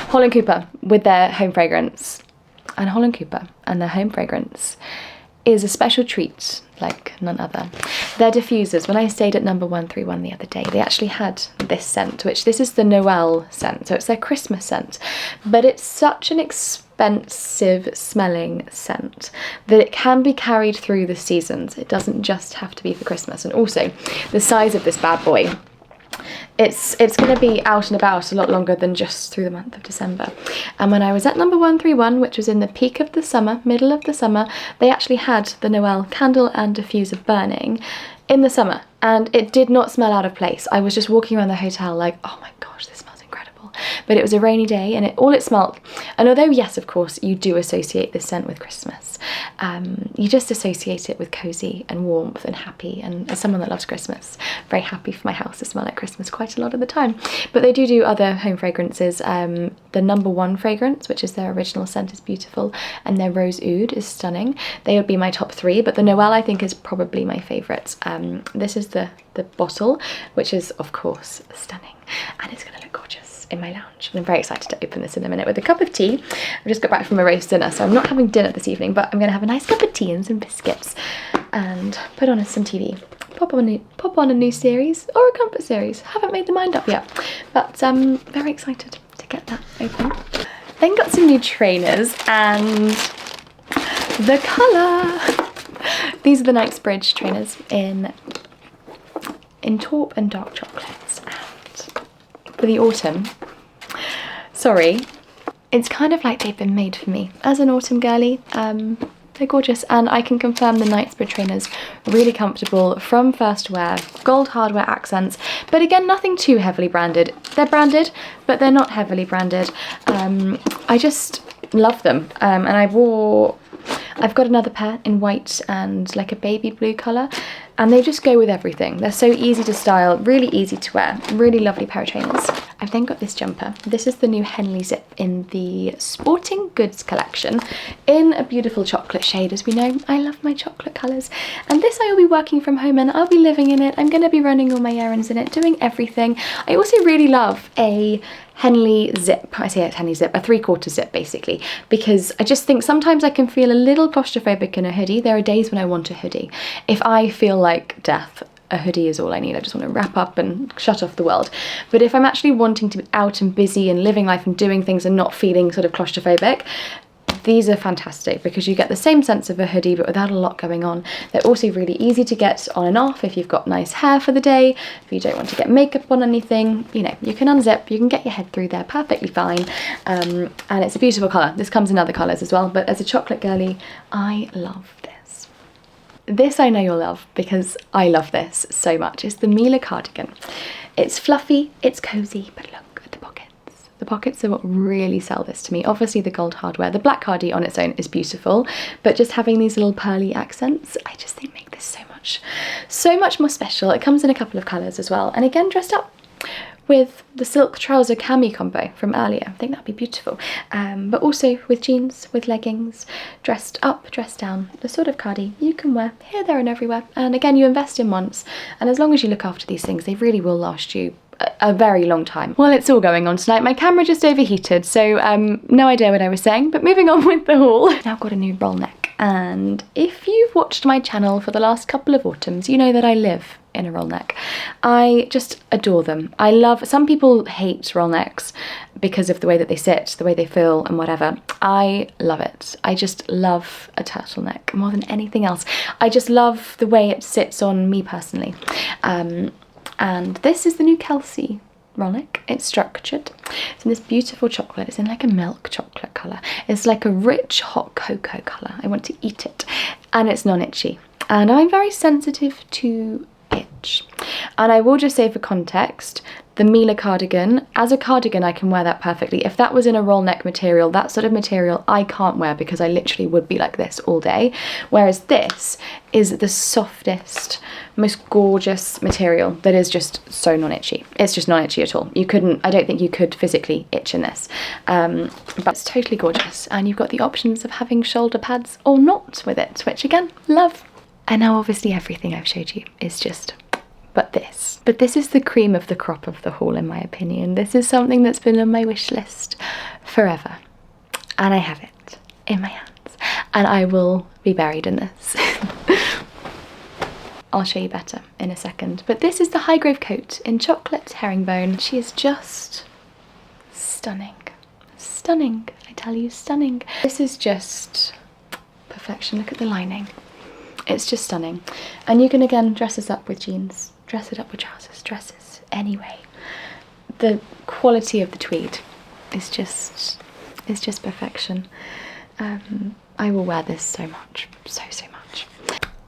Holland Cooper with their home fragrance, and Holland Cooper and their home fragrance is a special treat like none other. Their diffusers, when I stayed at number 131 the other day, they actually had this scent, which this is the Noel scent, so it's their Christmas scent, but it's such an expensive smelling scent that it can be carried through the seasons. It doesn't just have to be for Christmas. And also the size of this bad boy, it's going to be out and about a lot longer than just through the month of December. And when I was at number 131, which was in the peak of the summer, middle of the summer, they actually had the Noel candle and diffuser burning in the summer, and it did not smell out of place. I was just walking around the hotel like, oh my gosh, this smells incredible. But it was a rainy day, and all it smelled, and although yes, of course, you do associate this scent with Christmas, you just associate it with cozy and warmth and happy. And as someone that loves Christmas, very happy for my house to smell like Christmas quite a lot of the time. But they do other home fragrances. The number 1 fragrance, which is their original scent, is beautiful, and their Rose Oud is stunning. They would be my top 3, but the Noel I think is probably my favourite. This is the bottle, which is of course stunning, and it's going to look gorgeous in my lounge. And I'm very excited to open this in a minute with a cup of tea. I've just got back from a roast dinner, so I'm not having dinner this evening, but I'm going to have a nice cup of tea and some biscuits and put on some TV. Pop on a new series or a comfort series. Haven't made the mind up yet, but I'm very excited to get that open. Then got some new trainers, and the colour. These are the Knightsbridge trainers in taupe and dark chocolates, and for the autumn, sorry, it's kind of like they've been made for me as an autumn girly. They're gorgeous, and I can confirm the Knightsbridge trainers, really comfortable from first wear, gold hardware accents, but again, nothing too heavily branded. They're branded, but they're not heavily branded. I just love them, and I've got another pair in white and like a baby blue colour, and they just go with everything. They're so easy to style, really easy to wear, really lovely pair of trainers. I've then got this jumper. This is the new Henley zip in the Sporting Goods collection in a beautiful chocolate shade. As we know, I love my chocolate colours. And this I will be working from home in. I'll be living in it. I'm going to be running all my errands in it, doing everything. I also really love a Henley zip. I say a Henley zip, a 3/4 zip basically, because I just think sometimes I can feel a little claustrophobic in a hoodie. There are days when I want a hoodie. If I feel like death, a hoodie is all I need. I just want to wrap up and shut off the world. But if I'm actually wanting to be out and busy and living life and doing things and not feeling sort of claustrophobic, these are fantastic because you get the same sense of a hoodie but without a lot going on. They're also really easy to get on and off if you've got nice hair for the day, if you don't want to get makeup on anything, you know, you can unzip, you can get your head through there perfectly fine. And it's a beautiful colour. This comes in other colours as well, but as a chocolate girly, I love this. This I know you'll love because I love this so much. It's the Mieux cardigan. It's fluffy, it's cosy, but look at the pockets. The pockets are what really sell this to me. Obviously the gold hardware, the black hardy on its own is beautiful, but just having these little pearly accents, I just think make this so much more special. It comes in a couple of colours as well, and again dressed up with the silk trouser cami combo from earlier. I think that'd be beautiful. But also with jeans, with leggings, dressed up, dressed down, the sort of cardi you can wear here, there and everywhere. And again, you invest in once, and as long as you look after these things, they really will last you a very long time. Well, it's all going on tonight. My camera just overheated, so no idea what I was saying, but moving on with the haul. Now I've got a new roll neck, and if you've watched my channel for the last couple of autumns, you know that I live in a roll neck. I just adore them. I love, some people hate roll necks because of the way that they sit, the way they feel and whatever. I love it. I just love a turtleneck more than anything else. I just love the way it sits on me personally. And this is the new Kelsey roll neck. It's structured. It's in this beautiful chocolate. It's in like a milk chocolate colour. It's like a rich hot cocoa colour. I want to eat it. And it's non-itchy. And I'm very sensitive to itch. And I will just say for context, the Mieux cardigan, as a cardigan I can wear that perfectly. If that was in a roll neck material, that sort of material I can't wear because I literally would be like this all day. Whereas this is the softest, most gorgeous material that is just so non-itchy. It's just non-itchy at all. You couldn't, I don't think you could physically itch in this. But it's totally gorgeous. And you've got the options of having shoulder pads or not with it, which again, love. And now obviously everything I've showed you is just but this is the cream of the crop of the haul, in my opinion. This is something that's been on my wish list forever, and I have it in my hands, and I will be buried in this. I'll show you better in a second, but this is the Highgrove coat in chocolate herringbone. She is just stunning. Stunning, I tell you, stunning. This is just perfection. Look at the lining. It's just stunning. And you can again dress this up with jeans, dress it up with trousers, dresses, anyway. The quality of the tweed is just perfection. I will wear this so much, so much.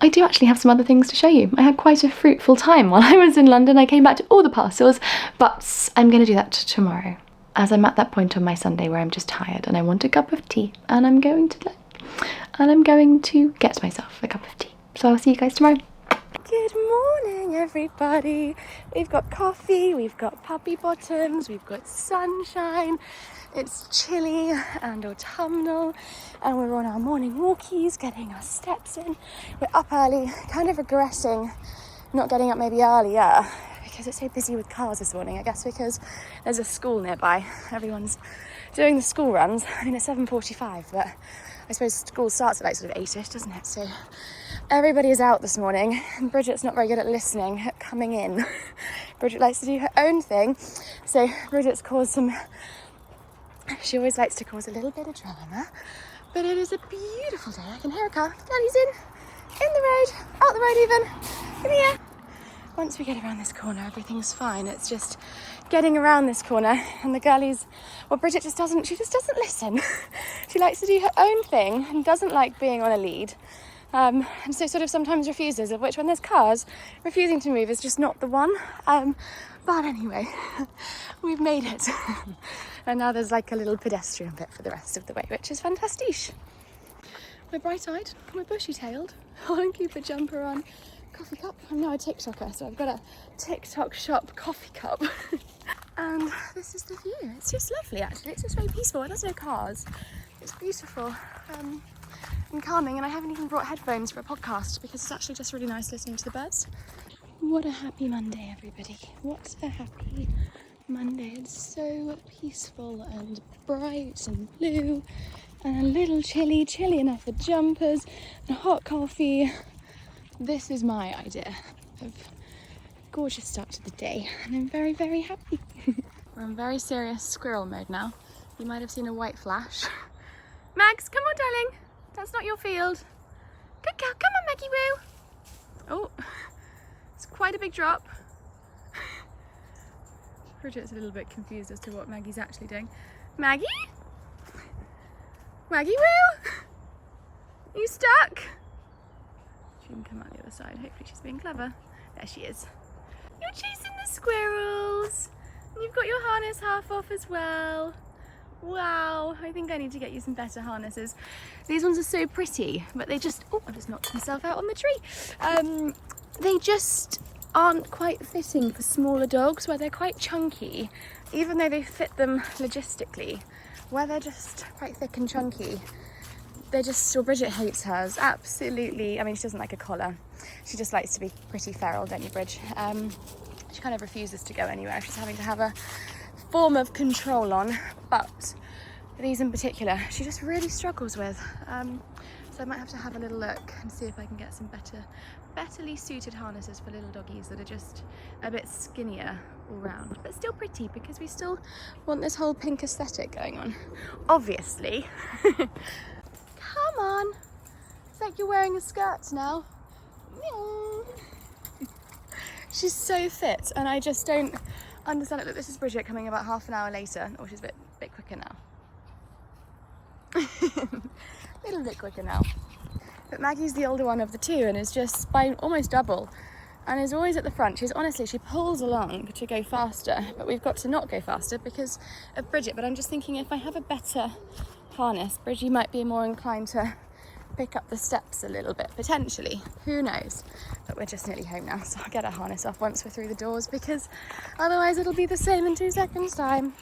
I do actually have some other things to show you. I had quite a fruitful time while I was in London. I came back to all the parcels, but I'm going to do that tomorrow, as I'm at that point on my Sunday where I'm just tired and I want a cup of tea, and I'm going to get myself a cup of tea. So I'll see you guys tomorrow. Good morning, everybody. We've got coffee, we've got puppy bottoms, we've got sunshine. It's chilly and autumnal, and we're on our morning walkies, getting our steps in. We're up early, kind of regretting not getting up maybe earlier because it's so busy with cars this morning. I guess because there's a school nearby. Everyone's doing the school runs. I mean, it's 7:45, but I suppose school starts at like sort of 8ish, doesn't it? So everybody is out this morning, and Bridget's not very good at listening, at coming in. Bridget likes to do her own thing, so Bridget's caused some, she always likes to cause a little bit of drama, but it is a beautiful day. I can hear a car. Daddy's in the road, out the road even. Come here. Once we get around this corner, everything's fine. It's just getting around this corner, and the girlies, well, Bridget just doesn't listen. She likes to do her own thing and doesn't like being on a lead. And so sort of sometimes refuses, of which when there's cars, refusing to move is just not the one. But anyway, we've made it. And now there's like a little pedestrian bit for the rest of the way, which is fantastic. We're bright-eyed, we're bushy-tailed, Holland Cooper jumper on, coffee cup. I'm now a TikToker, so I've got a TikTok shop coffee cup. And this is the view. It's just lovely, actually. It's just very peaceful. There's no cars. It's beautiful and calming, and I haven't even brought headphones for a podcast because it's actually just really nice listening to the birds. What a happy Monday, everybody. What a happy Monday. It's so peaceful and bright and blue and a little chilly enough for jumpers and hot coffee. This is my idea of a gorgeous start to the day, and I'm very, very happy. We're in very serious squirrel mode now. You might have seen a white flash. Mags, come on, darling. That's not your field. Good girl, come on, Maggie Woo. Oh, it's quite a big drop. Bridget's a little bit confused as to what Maggie's actually doing. Maggie? Maggie Woo? Are you stuck? She can come out the other side. Hopefully she's being clever. There she is. You're chasing the squirrels. And you've got your harness half off as well. Wow, I think I need to get you some better harnesses. These ones are so pretty, but they just, oh, I just knocked myself out on the tree. They just aren't quite fitting for smaller dogs where they're quite chunky, even though they fit them logistically. Where they're just quite thick and chunky, they're just, well, Bridget hates hers, absolutely. I mean, she doesn't like a collar. She just likes to be pretty feral, don't you, Bridge? She kind of refuses to go anywhere. She's having to have a form of control on, but these in particular she just really struggles with, so I might have to have a little look and see if I can get some betterly suited harnesses for little doggies that are just a bit skinnier all round, but still pretty, because we still want this whole pink aesthetic going on, obviously. Come on, it's like you're wearing a skirt now. She's so fit, and I just don't understand it. Look, this is Bridget coming about half an hour later. Oh, she's a bit quicker now. Little bit quicker now. But Maggie's the older one of the two and is just by almost double and is always at the front. She pulls along to go faster, but we've got to not go faster because of Bridget. But I'm just thinking, if I have a better harness, Bridgie might be more inclined to pick up the steps a little bit, potentially. Who knows? But we're just nearly home now, so I'll get our harness off once we're through the doors, because otherwise it'll be the same in 2 seconds time.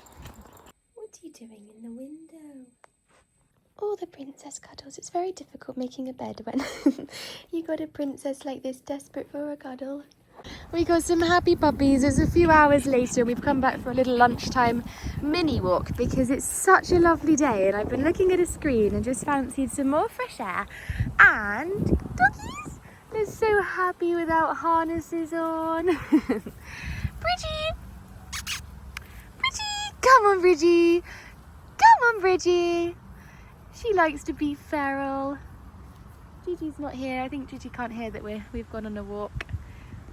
What are you doing in the window? Oh, the princess cuddles. It's very difficult making a bed when you got a princess like this desperate for a cuddle. We got some happy puppies. It's a few hours later. We've come back for a little lunchtime mini walk because it's such a lovely day, and I've been looking at a screen and just fancied some more fresh air. And doggies, they're so happy without harnesses on. Bridgie! Bridgie! Come on, Bridgie! Come on, Bridgie! She likes to be feral. Gigi's not here. I think Gigi can't hear that we've gone on a walk.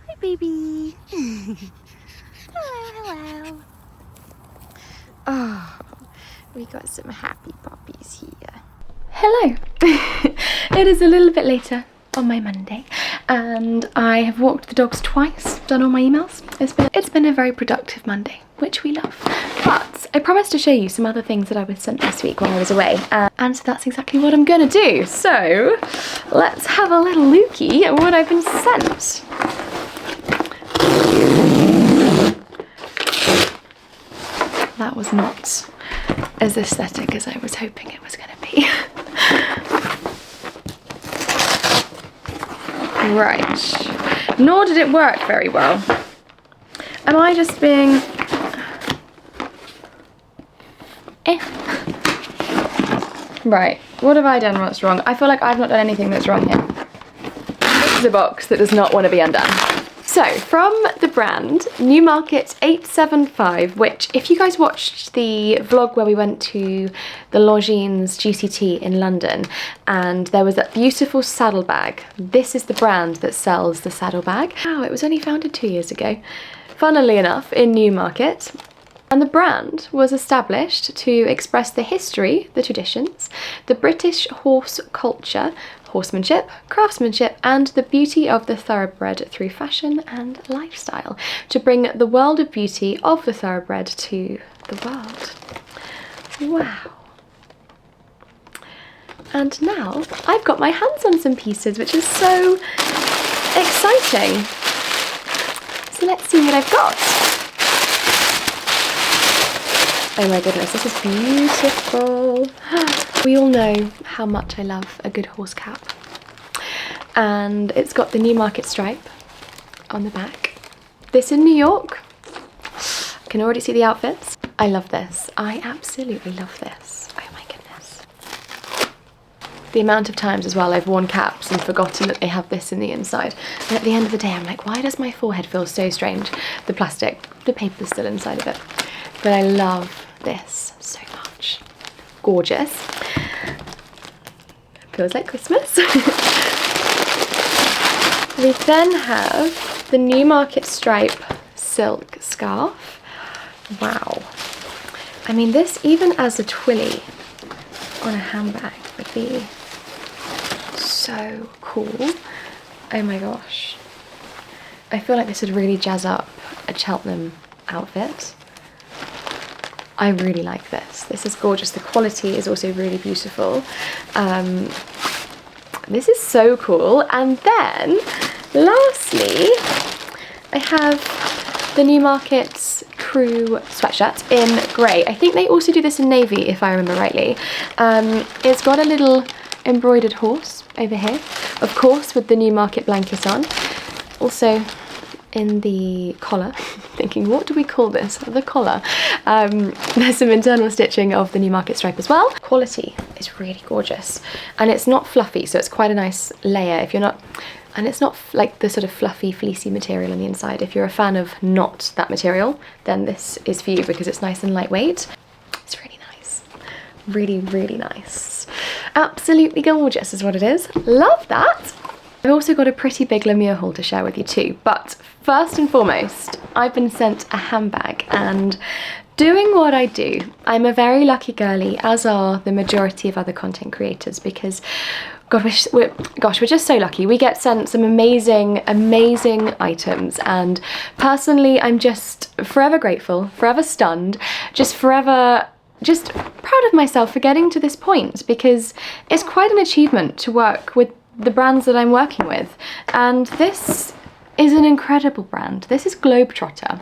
Hi, baby. Hello. Oh, we got some happy puppies here. Hello. It is a little bit later on my Monday, and I have walked the dogs twice, done all my emails. It's been a very productive Monday, which we love. But I promised to show you some other things that I was sent this week while I was away, and so that's exactly what I'm gonna do. So let's have a little looky at what I've been sent. That was not as aesthetic as I was hoping it was going to be. Right. Nor did it work very well. Am I just being... Right. What have I done what's wrong? I feel like I've not done anything that's wrong here. This is a box that does not want to be undone. So, from the brand Newmarket 875, which, if you guys watched the vlog where we went to the Longines GCT in London, and there was that beautiful saddlebag, this is the brand that sells the saddlebag. Wow, it was only founded 2 years ago. funnily enough, in Newmarket. And the brand was established to express the history, the traditions, the British horse culture, horsemanship, craftsmanship, and the beauty of the thoroughbred through fashion and lifestyle, to bring the world of beauty of the thoroughbred to the world. Wow. And now I've got my hands on some pieces, which is so exciting. So let's see what I've got. Oh my goodness, this is beautiful. We all know how much I love a good horse cap. And it's got the Newmarket stripe on the back. This in New York. I can already see the outfits. I love this. I absolutely love this. Oh my goodness. The amount of times as well I've worn caps and forgotten that they have this in the inside. And at the end of the day, I'm like, why does my forehead feel so strange? The plastic, the paper's still inside of it. But I love this so much. Gorgeous. Feels like Christmas. We then have the Newmarket stripe silk scarf. Wow. I mean, this even as a twilly on a handbag would be so cool. Oh my gosh. I feel like this would really jazz up a Cheltenham outfit. I really like this. This is gorgeous. The quality is also really beautiful. This is so cool. And then, lastly, I have the Newmarket's crew sweatshirt in grey. I think they also do this in navy, if I remember rightly. It's got a little embroidered horse over here, of course, with the Newmarket blanket on. Also, in the collar, thinking, what do we call this? The collar. There's some internal stitching of the Newmarket stripe as well. Quality is really gorgeous, and it's not fluffy, so it's quite a nice layer if you're not, and it's not like the sort of fluffy, fleecy material on the inside. If you're a fan of not that material, then this is for you because it's nice and lightweight. It's really nice. Really, really nice. Absolutely gorgeous is what it is. Love that. I've also got a pretty big LeMieux haul to share with you too, but first and foremost, I've been sent a handbag, and doing what I do, I'm a very lucky girlie, as are the majority of other content creators, because gosh, we're just so lucky. We get sent some amazing, amazing items, and personally, I'm just forever grateful, forever stunned, just forever just proud of myself for getting to this point, because it's quite an achievement to work with the brands that I'm working with, and this is an incredible brand. This is Globe-Trotter,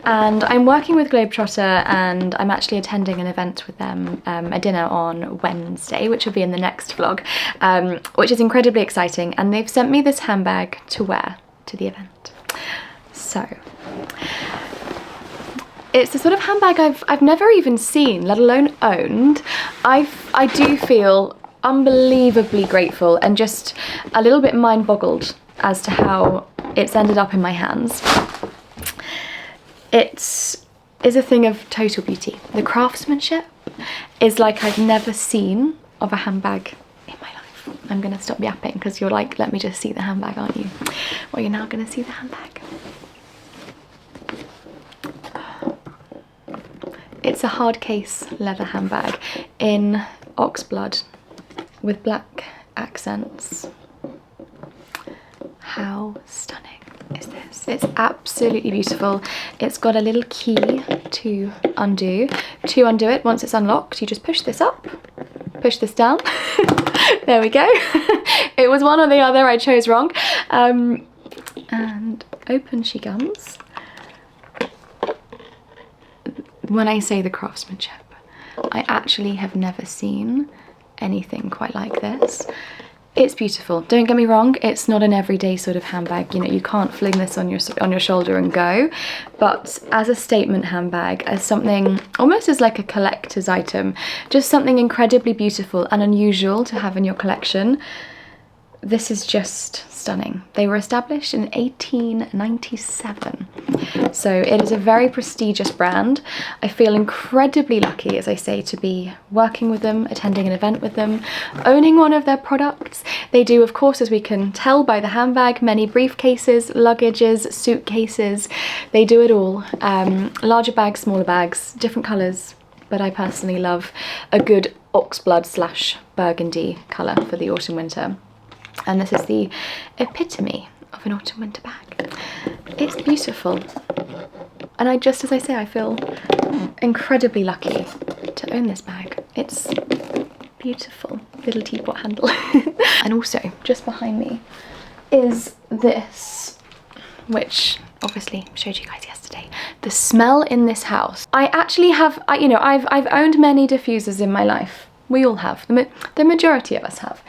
and I'm working with Globe-Trotter, and I'm actually attending an event with them, a dinner on Wednesday, which will be in the next vlog, which is incredibly exciting, and they've sent me this handbag to wear to the event. So it's the sort of handbag I've never even seen, let alone owned. I do feel unbelievably grateful and just a little bit mind-boggled as to how it's ended up in my hands. It is a thing of total beauty. The craftsmanship is like I've never seen of a handbag in my life. I'm gonna stop yapping because you're like, let me just see the handbag, aren't you? Well, you're now gonna see the handbag. It's a hard case leather handbag in oxblood with black accents. How stunning is this? It's absolutely beautiful. It's got a little key to undo. To undo it, once it's unlocked, you just push this up, push this down. There we go. It was one or the other, I chose wrong. And open she comes. When I say the craftsmanship, I actually have never seen anything quite like this. It's beautiful. Don't get me wrong, it's not an everyday sort of handbag. You know, you can't fling this on your shoulder and go. But as a statement handbag, as something almost as like a collector's item, just something incredibly beautiful and unusual to have in your collection, this is just stunning. They were established in 1897. So it is a very prestigious brand. I feel incredibly lucky, as I say, to be working with them, attending an event with them, owning one of their products. They do, of course, as we can tell by the handbag, many briefcases, luggages, suitcases. They do it all. Larger bags, smaller bags, different colours, but I personally love a good oxblood / burgundy colour for the autumn winter. And this is the epitome of an autumn winter bag. It's beautiful. And I just, as I say, I feel incredibly lucky to own this bag. It's beautiful. Little teapot handle. And also, just behind me is this, which obviously showed you guys yesterday. The smell in this house. I actually have, you know, I've owned many diffusers in my life. We all have. The majority of us have.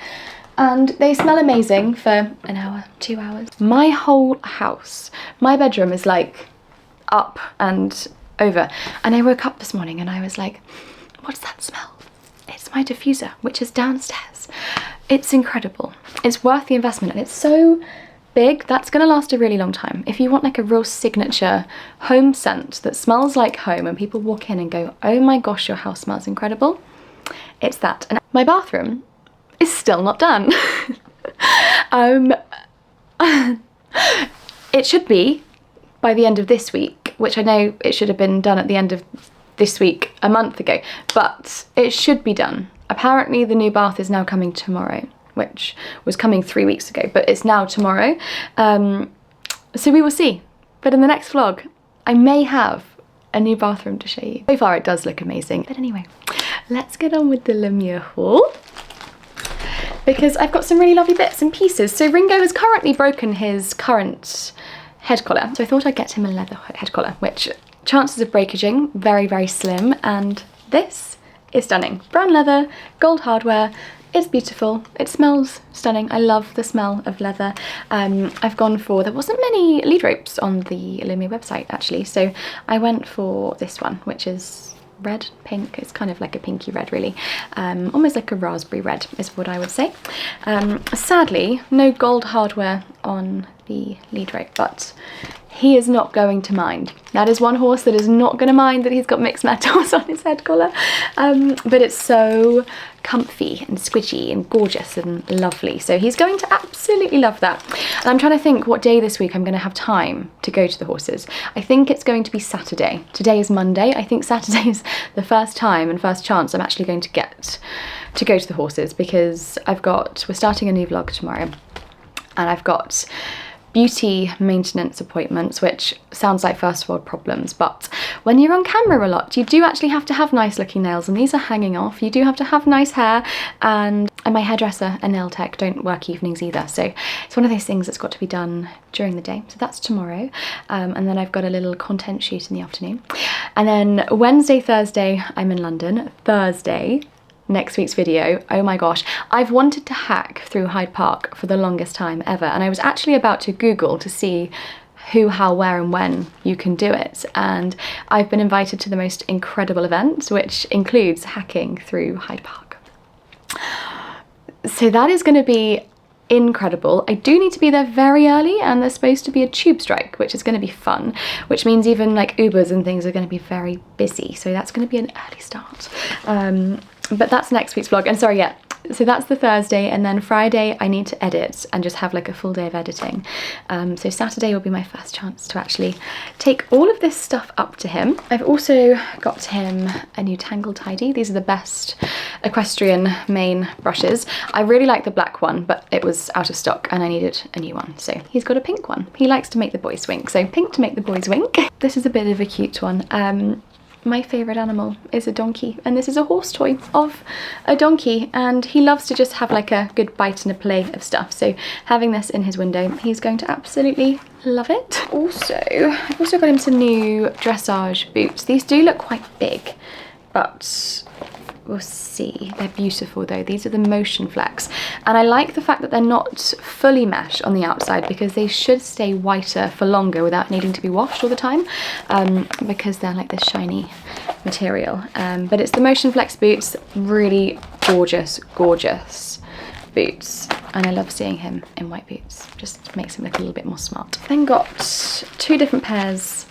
And they smell amazing for an hour, 2 hours. My whole house, my bedroom is like up and over. And I woke up this morning and I was like, what's that smell? It's my diffuser, which is downstairs. It's incredible. It's worth the investment, and it's so big, that's gonna last a really long time. If you want like a real signature home scent that smells like home and people walk in and go, oh my gosh, your house smells incredible, it's that. And my bathroom is still not done. It should be by the end of this week, which I know it should have been done at the end of this week a month ago, but it should be done. Apparently the new bath is now coming tomorrow, which was coming 3 weeks ago, but it's now tomorrow. So we will see. But in the next vlog, I may have a new bathroom to show you. So far it does look amazing. But anyway, let's get on with the LeMieux haul, because I've got some really lovely bits and pieces. So Ringo has currently broken his current head collar, so I thought I'd get him a leather head collar, which chances of breakaging, very, very slim, and this is stunning. Brown leather, gold hardware, it's beautiful, it smells stunning. I love the smell of leather. I've gone for, there wasn't many lead ropes on the LeMieux website actually, so I went for this one, which is red, pink. It's kind of like a pinky red really, almost like a raspberry red is what I would say. Sadly, no gold hardware on the lead rope, but he is not going to mind. That is one horse that is not going to mind that he's got mixed metals on his head collar, but it's so comfy and squidgy and gorgeous and lovely, so he's going to absolutely love that. And I'm trying to think what day this week I'm going to have time to go to the horses. I think it's going to be Saturday. Today is Monday. I think Saturday is the first time and first chance I'm actually going to get to go to the horses, because we're starting a new vlog tomorrow, and I've got beauty maintenance appointments, which sounds like first world problems, but when you're on camera a lot, you do actually have to have nice looking nails, and these are hanging off. You do have to have nice hair, and my hairdresser and nail tech don't work evenings either, so it's one of those things that's got to be done during the day. So that's tomorrow, and then I've got a little content shoot in the afternoon, and then Wednesday, Thursday I'm in London. Thursday, next week's video, oh my gosh, I've wanted to hack through Hyde Park for the longest time ever, and I was actually about to Google to see who, how, where and when you can do it, and I've been invited to the most incredible event, which includes hacking through Hyde Park. So that is going to be incredible. I do need to be there very early, and there's supposed to be a tube strike, which is going to be fun, which means even like Ubers and things are going to be very busy, so that's going to be an early start. But that's next week's vlog. And sorry, yeah, so that's the Thursday, and then Friday I need to edit and just have like a full day of editing. So Saturday will be my first chance to actually take all of this stuff up to him. I've also got him a new Tangle Tidy. These are the best equestrian mane brushes. I really like the black one, but it was out of stock and I needed a new one, so he's got a pink one. He likes to make the boys wink, so pink to make the boys wink. This is a bit of a cute one. My favourite animal is a donkey, and this is a horse toy of a donkey, and he loves to just have like a good bite and a play of stuff, so having this in his window, he's going to absolutely love it. Also, I've also got him some new dressage boots. These do look quite big, but we'll see. They're beautiful though. These are the Motion Flex, and I like the fact that they're not fully mesh on the outside, because they should stay whiter for longer without needing to be washed all the time, because they're like this shiny material. But it's the Motion Flex boots, really gorgeous, gorgeous boots. and I love seeing him in white boots. Just makes him look a little bit more smart. Then got 2 different pairs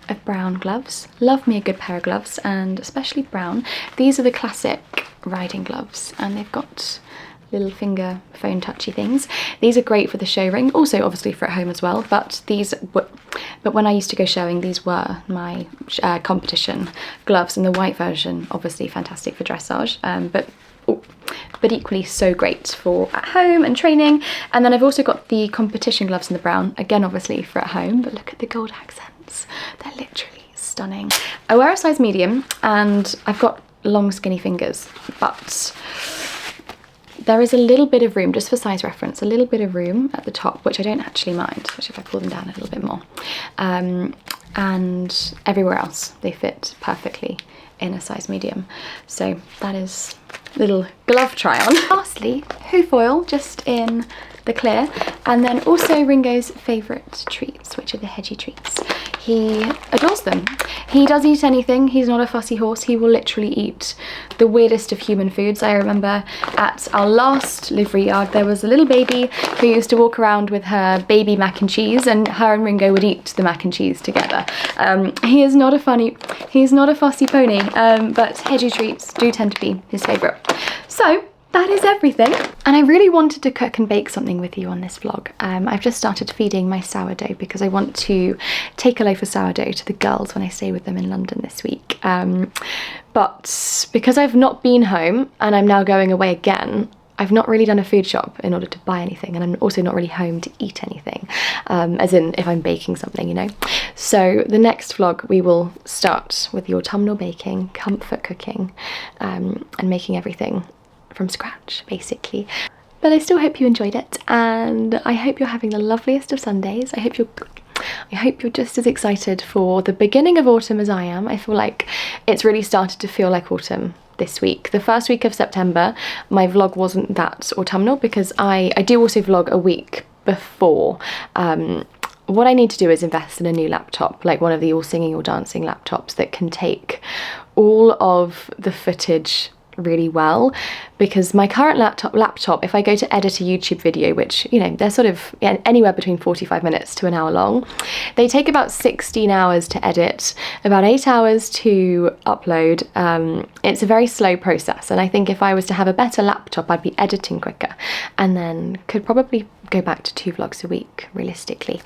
of brown gloves. Love me a good pair of gloves, and especially brown. These are the classic riding gloves, and they've got little finger phone touchy things. These are great for the show ring, also obviously for at home as well, but when I used to go showing, these were my competition gloves, and the white version obviously fantastic for dressage, but equally so great for at home and training. And then I've also got the competition gloves in the brown, again obviously for at home, but look at the gold accents, they're literally stunning. I wear a size medium, and I've got long skinny fingers, but there is a little bit of room, just for size reference, a little bit of room at the top, which I don't actually mind, especially if I pull them down a little bit more. And everywhere else, they fit perfectly in a size medium. So that is a little glove try on. Lastly, hoof oil, just in the clear, and then also Ringo's favourite treats, which are the hedgy treats. He adores them. He does eat anything. He's not a fussy horse. He will literally eat the weirdest of human foods. I remember at our last livery yard, there was a little baby who used to walk around with her baby mac and cheese, and her and Ringo would eat the mac and cheese together. He is not a fussy pony, but hedgy treats do tend to be his favourite. So that is everything, and I really wanted to cook and bake something with you on this vlog. I've just started feeding my sourdough because I want to take a loaf of sourdough to the girls when I stay with them in London this week. But because I've not been home and I'm now going away again, I've not really done a food shop in order to buy anything, and I'm also not really home to eat anything, as in if I'm baking something, you know. So the next vlog we will start with the autumnal baking, comfort cooking, and making everything from scratch basically. But I still hope you enjoyed it, and I hope you're having the loveliest of Sundays. I hope you're just as excited for the beginning of autumn as I am. I feel like it's really started to feel like autumn this week. The first week of September my vlog wasn't that autumnal because I do also vlog a week before. What I need to do is invest in a new laptop, like one of the all singing or dancing laptops that can take all of the footage really well, because my current laptop, if I go to edit a YouTube video, which, you know, they're sort of anywhere between 45 minutes to an hour long, they take about 16 hours to edit, about 8 hours to upload. It's a very slow process, and I think if I was to have a better laptop I'd be editing quicker, and then could probably go back to 2 vlogs a week realistically.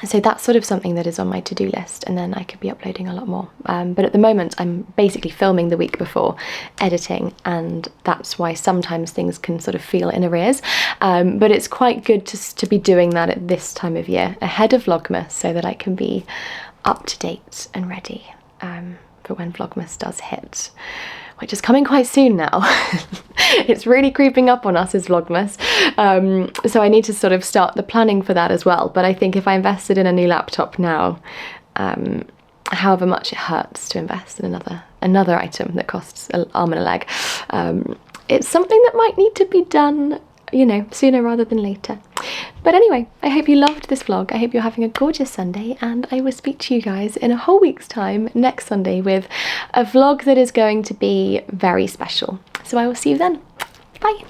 So that's sort of something that is on my to-do list, and then I could be uploading a lot more. But at the moment I'm basically filming the week before, editing, and that's why sometimes things can sort of feel in arrears. But it's quite good to be doing that at this time of year, ahead of Vlogmas, so that I can be up to date and ready for when Vlogmas does hit, which is coming quite soon now. It's really creeping up on us as Vlogmas. So I need to sort of start the planning for that as well. But I think if I invested in a new laptop now, however much it hurts to invest in another item that costs an arm and a leg, it's something that might need to be done, you know, sooner rather than later. But anyway, I hope you loved this vlog. I hope you're having a gorgeous Sunday, and I will speak to you guys in a whole week's time next Sunday with a vlog that is going to be very special. So I will see you then. Bye.